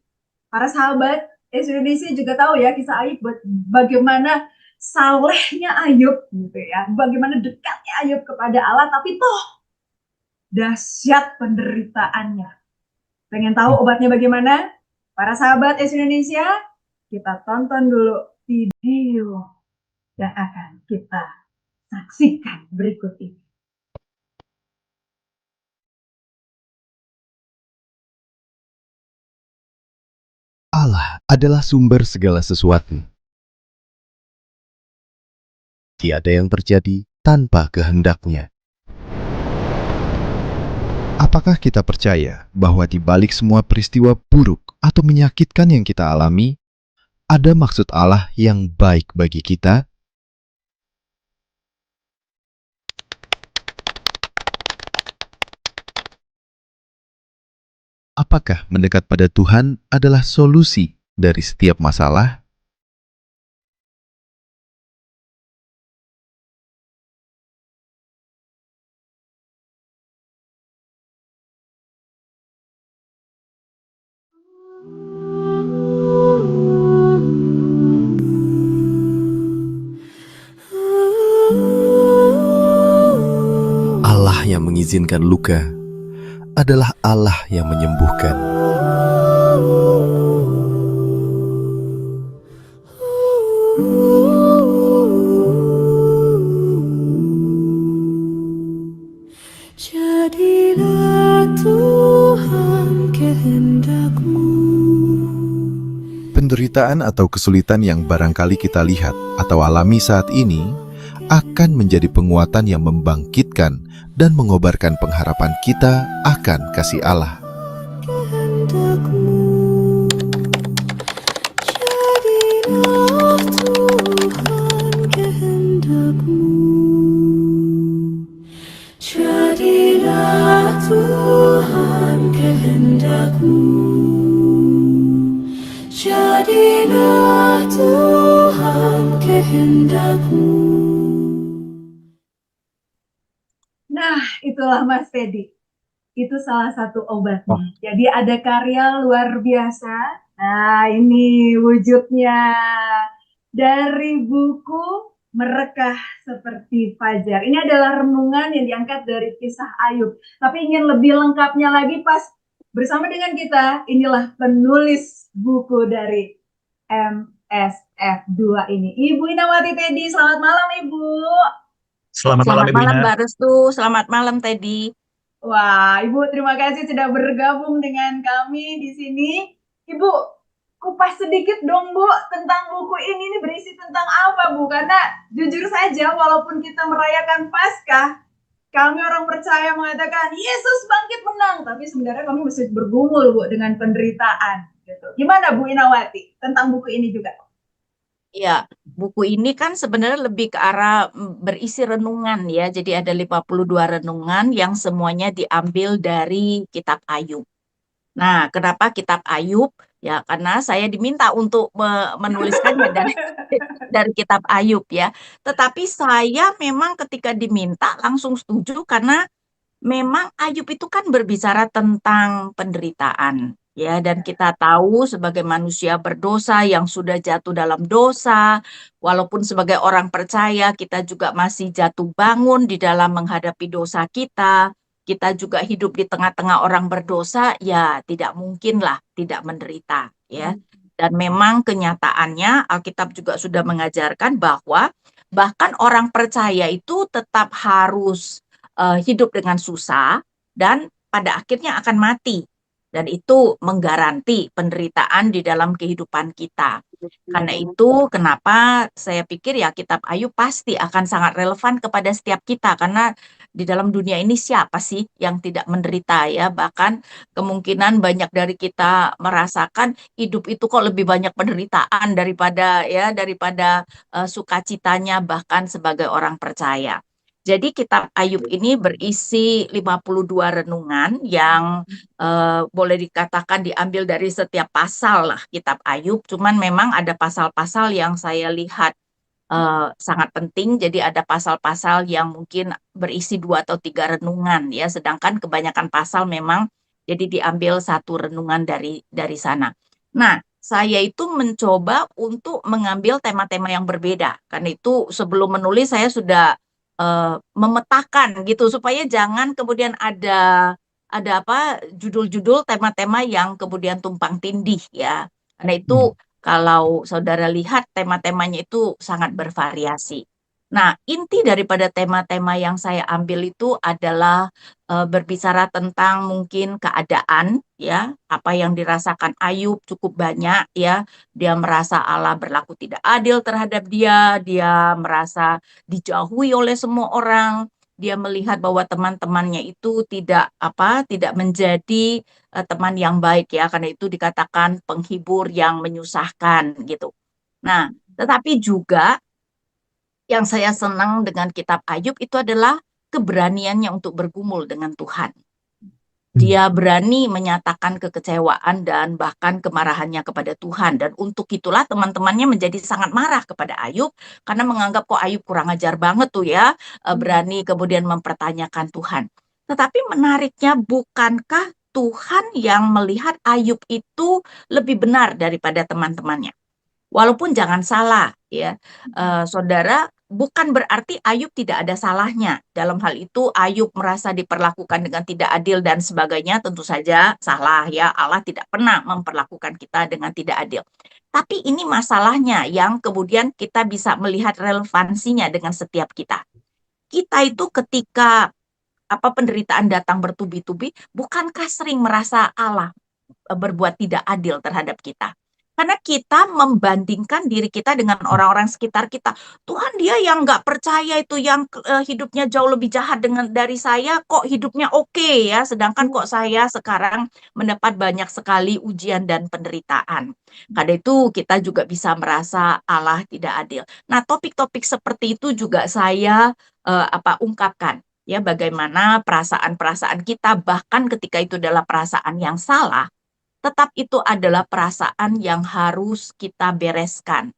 Para sahabat Indonesia juga tahu ya kisah Ayub, bagaimana salehnya Ayub gitu ya. Bagaimana dekatnya Ayub kepada Allah, tapi toh dahsyat penderitaannya. Pengen tahu obatnya bagaimana? Para sahabat Indonesia, kita tonton dulu video yang akan kita saksikan berikut ini. Allah adalah sumber segala sesuatu. Tiada yang terjadi tanpa kehendaknya. Apakah kita percaya bahwa di balik semua peristiwa buruk atau menyakitkan yang kita alami, ada maksud Allah yang baik bagi kita? Apakah mendekat pada Tuhan adalah solusi dari setiap masalah? mengizinkan luka adalah Allah yang menyembuhkan. Jadilah Tuhan kehendak-Mu. Penderitaan atau kesulitan yang barangkali kita lihat atau alami saat ini akan menjadi penguatan yang membangkitkan dan mengobarkan pengharapan kita akan kasih Allah. Kehendak-Mu. Jadilah Tuhan kehendak-Mu. Jadilah Tuhan kehendak-Mu. Jadilah Tuhan kehendak-Mu. Nah, itulah Mas Teddy. Itu salah satu obatnya. Wah. Jadi ada karya luar biasa. Nah, ini wujudnya dari buku Merekah Seperti Fajar. Ini adalah renungan yang diangkat dari kisah Ayub. Tapi ingin lebih lengkapnya lagi pas bersama dengan kita, inilah penulis buku dari MSF2 ini. Ibu Inawati Teddy, selamat malam Ibu. Selamat malam, Selamat Ibu malam Ina. Mbak Restu, selamat malam Teddy. Wah, Ibu terima kasih sudah bergabung dengan kami di sini. Ibu, kupas sedikit dong Bu tentang buku ini berisi tentang apa Bu? Karena jujur saja walaupun kita merayakan Paskah, kami orang percaya mengatakan Yesus bangkit menang, tapi sebenarnya kami mesti bergumul Bu dengan penderitaan. Gitu. Gimana Bu Inawati tentang buku ini juga? Ya, buku ini kan sebenarnya lebih ke arah berisi renungan ya. Jadi ada 52 renungan yang semuanya diambil dari kitab Ayub. Nah, kenapa kitab Ayub? Ya, karena saya diminta untuk menuliskannya dari kitab Ayub ya. Tetapi saya memang ketika diminta langsung setuju karena memang Ayub itu kan berbicara tentang penderitaan. Ya, dan kita tahu sebagai manusia berdosa yang sudah jatuh dalam dosa, walaupun sebagai orang percaya kita juga masih jatuh bangun di dalam menghadapi dosa kita juga hidup di tengah-tengah orang berdosa, ya tidak mungkinlah tidak menderita, ya. Dan memang kenyataannya Alkitab juga sudah mengajarkan bahwa bahkan orang percaya itu tetap harus hidup dengan susah dan pada akhirnya akan mati. Dan itu menggaranti penderitaan di dalam kehidupan kita. Karena itu kenapa saya pikir ya kitab Ayub pasti akan sangat relevan kepada setiap kita. Karena di dalam dunia ini siapa sih yang tidak menderita ya. Bahkan kemungkinan banyak dari kita merasakan hidup itu kok lebih banyak penderitaan daripada sukacitanya bahkan sebagai orang percaya. Jadi kitab Ayub ini berisi 52 renungan yang boleh dikatakan diambil dari setiap pasal lah kitab Ayub. Cuman memang ada pasal-pasal yang saya lihat sangat penting. Jadi ada pasal-pasal yang mungkin berisi 2 atau 3 renungan ya. Sedangkan kebanyakan pasal memang jadi diambil satu renungan dari sana. Nah, saya itu mencoba untuk mengambil tema-tema yang berbeda. Karena itu sebelum menulis saya sudah memetakan gitu supaya jangan kemudian ada judul-judul tema-tema yang kemudian tumpang tindih ya. Karena itu kalau saudara lihat tema-temanya itu sangat bervariasi. Nah, inti daripada tema-tema yang saya ambil itu adalah berbicara tentang mungkin keadaan ya, apa yang dirasakan Ayub cukup banyak ya. Dia merasa Allah berlaku tidak adil terhadap dia merasa dijauhi oleh semua orang. Dia melihat bahwa teman-temannya itu tidak menjadi teman yang baik ya, karena itu dikatakan penghibur yang menyusahkan gitu. Nah, tetapi juga yang saya senang dengan kitab Ayub itu adalah keberaniannya untuk bergumul dengan Tuhan. Dia berani menyatakan kekecewaan dan bahkan kemarahannya kepada Tuhan. Dan untuk itulah teman-temannya menjadi sangat marah kepada Ayub karena menganggap kok Ayub kurang ajar banget tuh ya, berani kemudian mempertanyakan Tuhan. Tetapi menariknya, bukankah Tuhan yang melihat Ayub itu lebih benar daripada teman-temannya? Walaupun jangan salah ya, saudara, bukan berarti Ayub tidak ada salahnya. Dalam hal itu Ayub merasa diperlakukan dengan tidak adil dan sebagainya, tentu saja salah ya. Allah tidak pernah memperlakukan kita dengan tidak adil. Tapi ini masalahnya yang kemudian kita bisa melihat relevansinya dengan setiap kita. Kita itu ketika penderitaan datang bertubi-tubi, bukankah sering merasa Allah berbuat tidak adil terhadap kita? Karena kita membandingkan diri kita dengan orang-orang sekitar kita. Tuhan, dia yang nggak percaya itu, yang hidupnya jauh lebih jahat dari saya, kok hidupnya oke ya, sedangkan kok saya sekarang mendapat banyak sekali ujian dan penderitaan. Karena itu kita juga bisa merasa Allah tidak adil. Nah, topik-topik seperti itu juga saya ungkapkan. Ya, bagaimana perasaan-perasaan kita, bahkan ketika itu adalah perasaan yang salah, tetap itu adalah perasaan yang harus kita bereskan.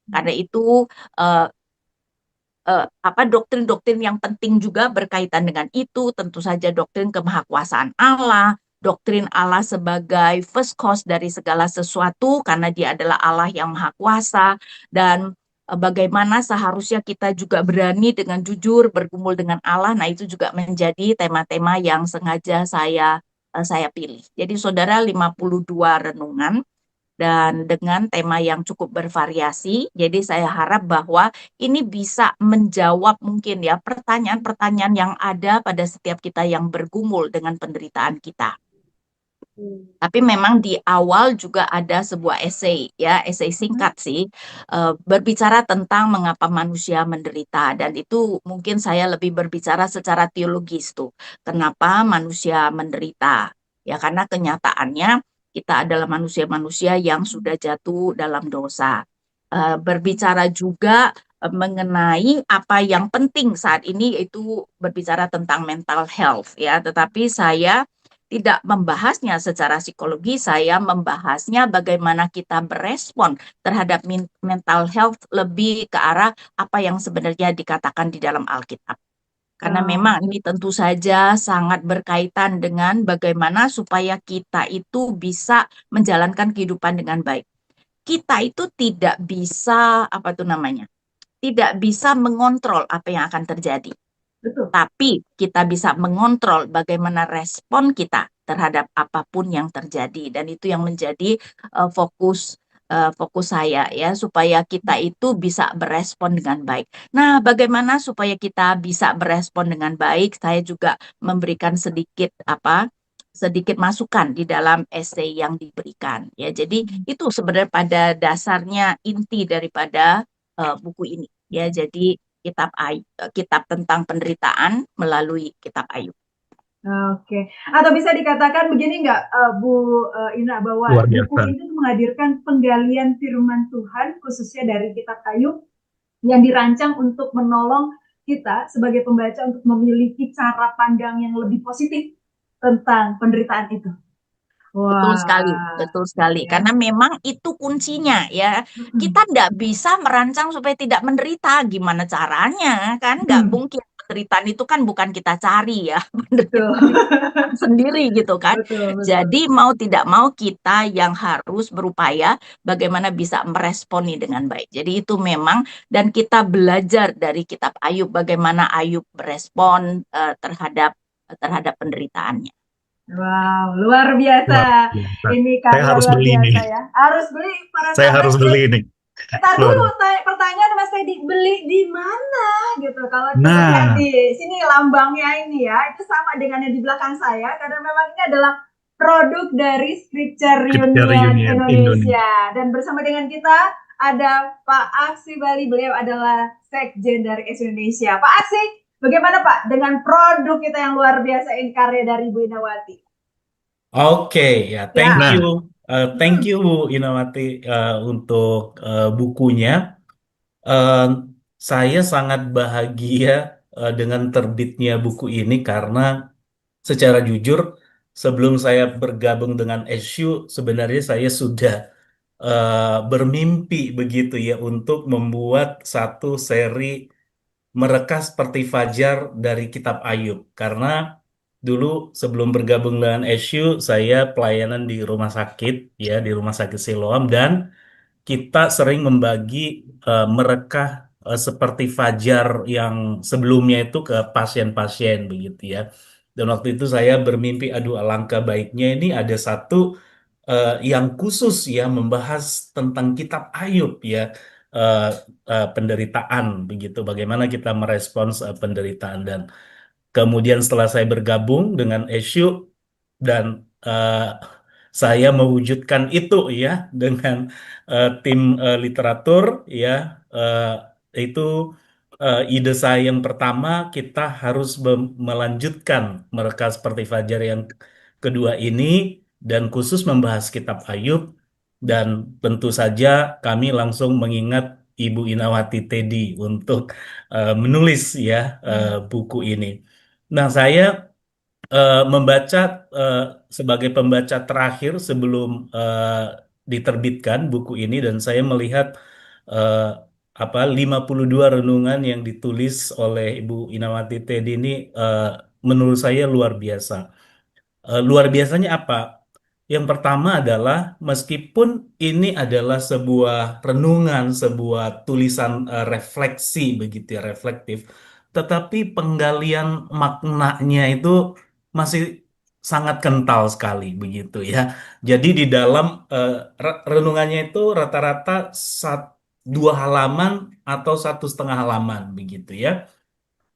Karena itu doktrin-doktrin yang penting juga berkaitan dengan itu, tentu saja doktrin kemahakuasaan Allah, doktrin Allah sebagai first cause dari segala sesuatu, karena dia adalah Allah yang maha kuasa, dan bagaimana seharusnya kita juga berani dengan jujur bergumul dengan Allah. Nah, itu juga menjadi tema-tema yang sengaja saya pilih. Jadi saudara, 52 renungan dan dengan tema yang cukup bervariasi. Jadi saya harap bahwa ini bisa menjawab mungkin ya pertanyaan-pertanyaan yang ada pada setiap kita yang bergumul dengan penderitaan kita. Tapi memang di awal juga ada sebuah esai ya, esai singkat sih, berbicara tentang mengapa manusia menderita, dan itu mungkin saya lebih berbicara secara teologis tuh. Kenapa manusia menderita? Ya karena kenyataannya kita adalah manusia-manusia yang sudah jatuh dalam dosa. Berbicara juga mengenai apa yang penting saat ini, yaitu berbicara tentang mental health ya, tetapi saya tidak membahasnya secara psikologi, saya membahasnya bagaimana kita berespon terhadap mental health lebih ke arah apa yang sebenarnya dikatakan di dalam Alkitab. Karena memang ini tentu saja sangat berkaitan dengan bagaimana supaya kita itu bisa menjalankan kehidupan dengan baik. Kita itu tidak bisa, tidak bisa mengontrol apa yang akan terjadi. Betul. Tapi kita bisa mengontrol bagaimana respon kita terhadap apapun yang terjadi, dan itu yang menjadi fokus saya ya, supaya kita itu bisa berespon dengan baik. Nah, bagaimana supaya kita bisa berespon dengan baik? Saya juga memberikan sedikit masukan di dalam esai yang diberikan ya. Jadi itu sebenarnya pada dasarnya inti daripada buku ini ya. Jadi kitab tentang penderitaan melalui kitab Ayub. Oke. Atau bisa dikatakan begini nggak, Bu Ina, bahwa Luar buku biasa. ini menghadirkan penggalian firman Tuhan, khususnya dari kitab Ayub, yang dirancang untuk menolong kita sebagai pembaca untuk memiliki cara pandang yang lebih positif tentang penderitaan itu. Betul sekali, betul sekali. Ya. Karena memang itu kuncinya ya. Kita tidak bisa merancang supaya tidak menderita. Gimana caranya? Kan nggak mungkin. Penderitaan itu kan bukan kita cari ya. Penderitaan sendiri gitu kan. Betul. Jadi mau tidak mau kita yang harus berupaya bagaimana bisa meresponi dengan baik. Jadi itu memang, dan kita belajar dari kitab Ayub bagaimana Ayub berespon terhadap penderitaannya. Wow, luar biasa. Luar biasa. Ini Saya karya harus luar beli ini. biasa ya. Harus beli para Saya sahabat. harus beli ini. Tadi dulu Luar. pertanyaan Mas Teddy, beli di mana gitu? Kalau kita Nah. lihat di sini lambangnya ini ya, itu sama dengan yang di belakang saya, karena memang ini adalah produk dari Scripture Union Indonesia. Dan bersama dengan kita ada Pak Aksi Bali, beliau adalah Sekjen dari S Indonesia. Pak Aksi, bagaimana Pak dengan produk kita yang luar biasa ini, karya dari Bu Inawati? Oke, ya, thank you Bu Inawati untuk bukunya. Saya sangat bahagia dengan terbitnya buku ini karena secara jujur sebelum saya bergabung dengan SU sebenarnya saya sudah bermimpi begitu ya untuk membuat satu seri mereka seperti Fajar dari Kitab Ayub, karena dulu sebelum bergabung dengan SU saya pelayanan di rumah sakit ya, di rumah sakit Siloam, dan kita sering membagi mereka seperti Fajar yang sebelumnya itu ke pasien-pasien begitu ya. Dan waktu itu saya bermimpi, aduh alangkah baiknya ini ada satu yang khusus ya membahas tentang kitab Ayub ya, eh, penderitaan begitu, bagaimana kita merespons penderitaan. Dan kemudian setelah saya bergabung dengan Esyu dan saya mewujudkan itu ya dengan tim literatur ya, itu ide saya yang pertama, kita harus melanjutkan mereka seperti Fajar yang kedua ini dan khusus membahas kitab Ayub. Dan tentu saja kami langsung mengingat Ibu Inawati Teddy untuk menulis ya buku ini. Nah, saya membaca sebagai pembaca terakhir sebelum diterbitkan buku ini, dan saya melihat eh, 52 renungan yang ditulis oleh Ibu Inawati Teddy ini menurut saya luar biasa. Luar biasanya apa? Yang pertama adalah meskipun ini adalah sebuah renungan, sebuah tulisan refleksi begitu ya, reflektif, tetapi penggalian maknanya itu masih sangat kental sekali begitu ya. Jadi di dalam renungannya itu rata-rata 2 halaman atau 1,5 halaman begitu ya.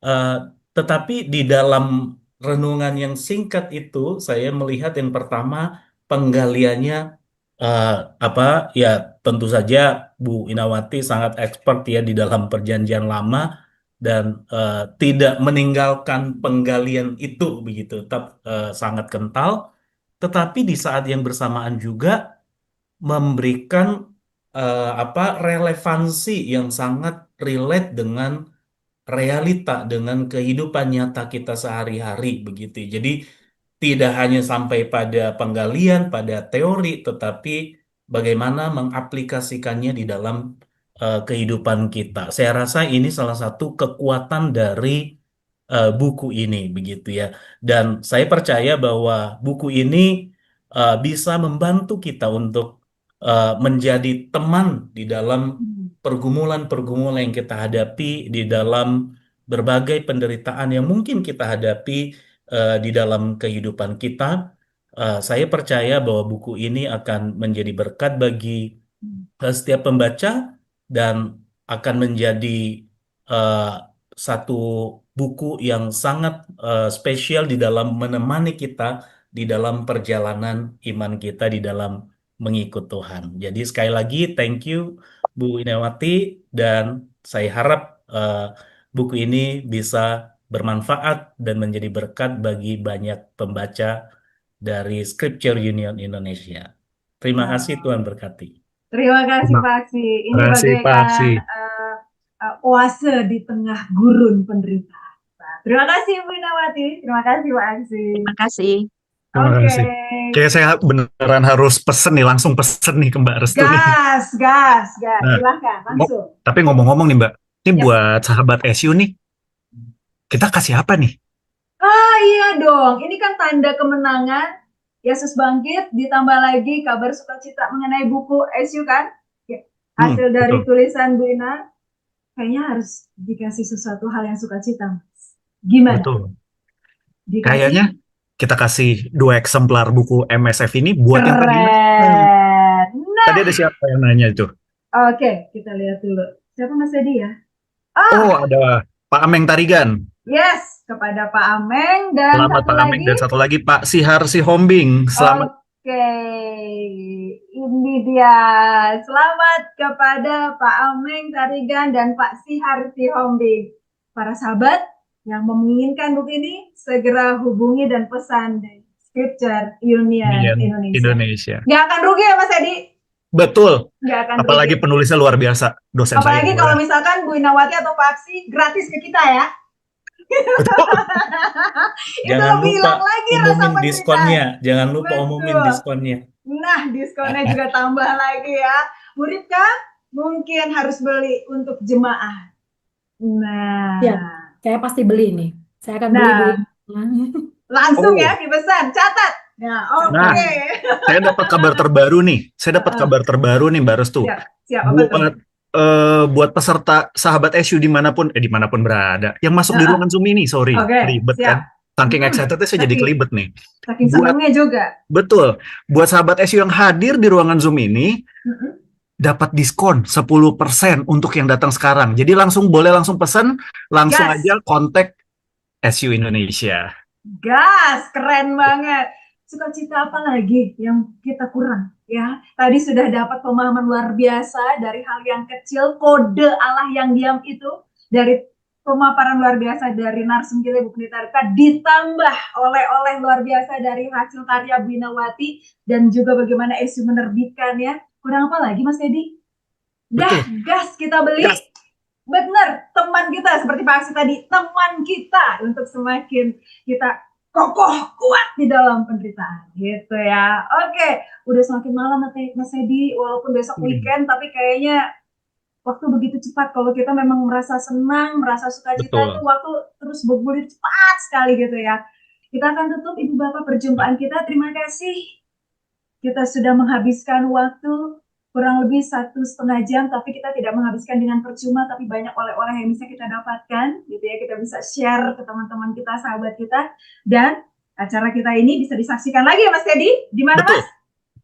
Eh, tetapi di dalam renungan yang singkat itu, saya melihat yang pertama penggaliannya eh, apa ya, tentu saja Bu Inawati sangat expert ya di dalam Perjanjian Lama, dan tidak meninggalkan penggalian itu begitu, tetap sangat kental. Tetapi di saat yang bersamaan juga memberikan relevansi yang sangat relate dengan realita, dengan kehidupan nyata kita sehari-hari begitu. Jadi tidak hanya sampai pada penggalian, pada teori, tetapi bagaimana mengaplikasikannya di dalam kehidupan kita. Saya rasa ini salah satu kekuatan dari buku ini begitu ya. Dan saya percaya bahwa buku ini bisa membantu kita untuk menjadi teman di dalam pergumulan-pergumulan yang kita hadapi, di dalam berbagai penderitaan yang mungkin kita hadapi di dalam kehidupan kita. Saya percaya bahwa buku ini akan menjadi berkat bagi setiap pembaca, dan akan menjadi eh, satu buku yang sangat spesial di dalam menemani kita di dalam perjalanan iman kita di dalam mengikut Tuhan. Jadi sekali lagi thank you Bu Inawati, dan saya harap buku ini bisa bermanfaat dan menjadi berkat bagi banyak pembaca dari Scripture Union Indonesia. Terima kasih, Tuhan berkati. Terima kasih Pak Aksi. Ini Terima kasih, Pak Aksi. bagaikan oase di tengah gurun penderitaan. Terima kasih Bu Inawati. Terima kasih Pak Aksi. Terima kasih. Terima Oke. kasih. Kayak saya beneran harus pesen nih, langsung pesen nih ke Mbak Restu nih. Gas. Nah, Silahkan langsung. Tapi ngomong-ngomong nih Mbak, ini Ya. buat sahabat SU nih, kita kasih apa nih? Ah iya dong, ini kan tanda kemenangan. Yesus bangkit, ditambah lagi kabar sukacita mengenai buku SU kan? Ya, hasil dari Betul. tulisan Bu Ina, kayaknya harus dikasih sesuatu hal yang sukacita. Gimana? Betul. Dikasih Kayaknya kita kasih 2 eksemplar buku MSF ini buat yang tadi. keren. Nah, Tadi ada siapa yang nanya itu? oke, kita lihat dulu. Siapa Mas Edi ya? Oh, ada Pak Ameng Tarigan. Yes, kepada Pak Ameng dan Selamat satu Pak Ameng, lagi. dan satu lagi Pak Sihar Sihombing. Selamat. Oke, ini dia. Selamat kepada Pak Ameng Tarigan dan Pak Sihar Sihombing. Para sahabat yang menginginkan buku ini, segera hubungi dan pesan di Scripture Union Indonesia. Indonesia. Nggak akan rugi ya Mas Edi? Betul. Nggak akan Apalagi rugi. penulisnya luar biasa. Dosen saya. Apalagi kalau misalkan Bu Inawati atau Pak Aksi gratis ke kita ya. Betul. Itu Jangan lebih lupa hilang lagi rasa umumin penderitaan. diskonnya. Jangan lupa Betul. umumin diskonnya. Nah, diskonnya juga tambah lagi ya. Bu Ripka mungkin harus beli untuk jemaah. Nah, Ya, saya pasti beli nih. Saya akan beli Bu. langsung Oh. ya dipesan, catat. Ya, oke. Nah. Saya dapat kabar terbaru nih. Mbak Restu. Siap apa tuh? Buat buat peserta sahabat SU dimanapun berada, yang masuk di Nah, ruangan Zoom ini, sorry, oke, ribet siap. kan? Saking Mm-mm. excitednya saya jadi Saking kelibet nih. saking Buat senengnya juga. betul, buat sahabat SU yang hadir di ruangan Zoom ini Mm-mm. dapat diskon 10% untuk yang datang sekarang. Jadi boleh langsung pesan, langsung Gas, aja kontak SU Indonesia. gas, keren banget. Sukacita apa lagi yang kita kurang? Ya, tadi sudah dapat pemahaman luar biasa dari hal yang kecil, kode Allah yang diam itu, dari pemaparan luar biasa dari narsum kita Ibu Pendeta Rika, ditambah oleh-oleh luar biasa dari hasil karya Bu Inawati, dan juga bagaimana SU menerbitkan ya. Kurang apa lagi Mas Edi? Dah, Betul. gas kita beli. Gas. Bener, teman kita seperti Pak Aksi tadi, teman kita untuk semakin kita kokoh kuat di dalam penderitaan gitu ya. Oke, udah semakin malam Mas Edi, walaupun besok weekend, tapi kayaknya waktu begitu cepat. Kalau kita memang merasa senang, merasa sukacita, Betul. itu waktu terus bergulir cepat sekali gitu ya. Kita akan tutup Ibu Bapak perjumpaan kita. Terima kasih. Kita sudah menghabiskan waktu kurang lebih 1,5 jam, tapi kita tidak menghabiskan dengan percuma, tapi banyak oleh-oleh yang bisa kita dapatkan, gitu ya. Kita bisa share ke teman-teman kita, sahabat kita, dan acara kita ini bisa disaksikan lagi ya Mas Teddy. Di mana Betul. Mas?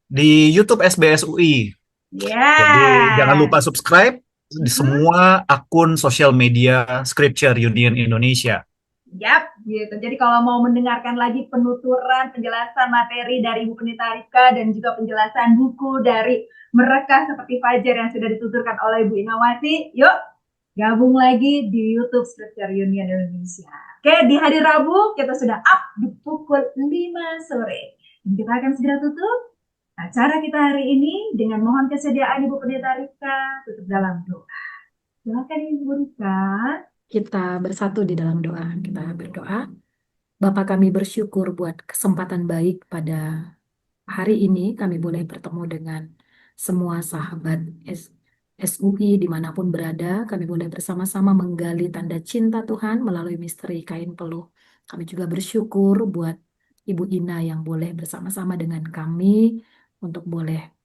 Di YouTube SBS UI. Ya. Jadi jangan lupa subscribe di semua akun sosial media Scripture Union Indonesia. Yap, gitu. Jadi kalau mau mendengarkan lagi penuturan, penjelasan materi dari Ibu Pendeta Rika dan juga penjelasan buku dari Mereka Seperti Fajar yang sudah dituturkan oleh Ibu Inawati, yuk gabung lagi di YouTube Scripture Union Indonesia. Oke, di hari Rabu kita sudah up di pukul 5 sore. Dan kita akan segera tutup acara kita hari ini dengan mohon kesediaan Ibu Pendeta Rika tutup dalam doa. Silakan Ibu Rika. Kita bersatu di dalam doa. Kita berdoa. Bapa, kami bersyukur buat kesempatan baik pada hari ini. Kami boleh bertemu dengan semua sahabat SUI dimanapun berada. Kami boleh bersama-sama menggali tanda cinta Tuhan melalui misteri kain peluh. Kami juga bersyukur buat Ibu Ina yang boleh bersama-sama dengan kami untuk boleh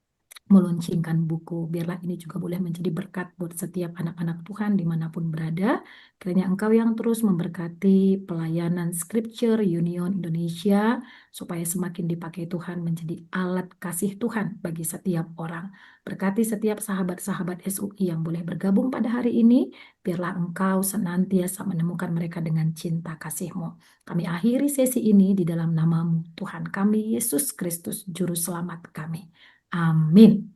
meluncurkan buku. Biarlah ini juga boleh menjadi berkat buat setiap anak-anak Tuhan dimanapun berada. Kiranya Engkau yang terus memberkati pelayanan Scripture Union Indonesia supaya semakin dipakai Tuhan menjadi alat kasih Tuhan bagi setiap orang. Berkati setiap sahabat-sahabat SUI yang boleh bergabung pada hari ini. Biarlah Engkau senantiasa menemukan mereka dengan cinta kasih-Mu. Kami akhiri sesi ini di dalam nama-Mu, Tuhan kami, Yesus Kristus, Juru Selamat kami. Amin.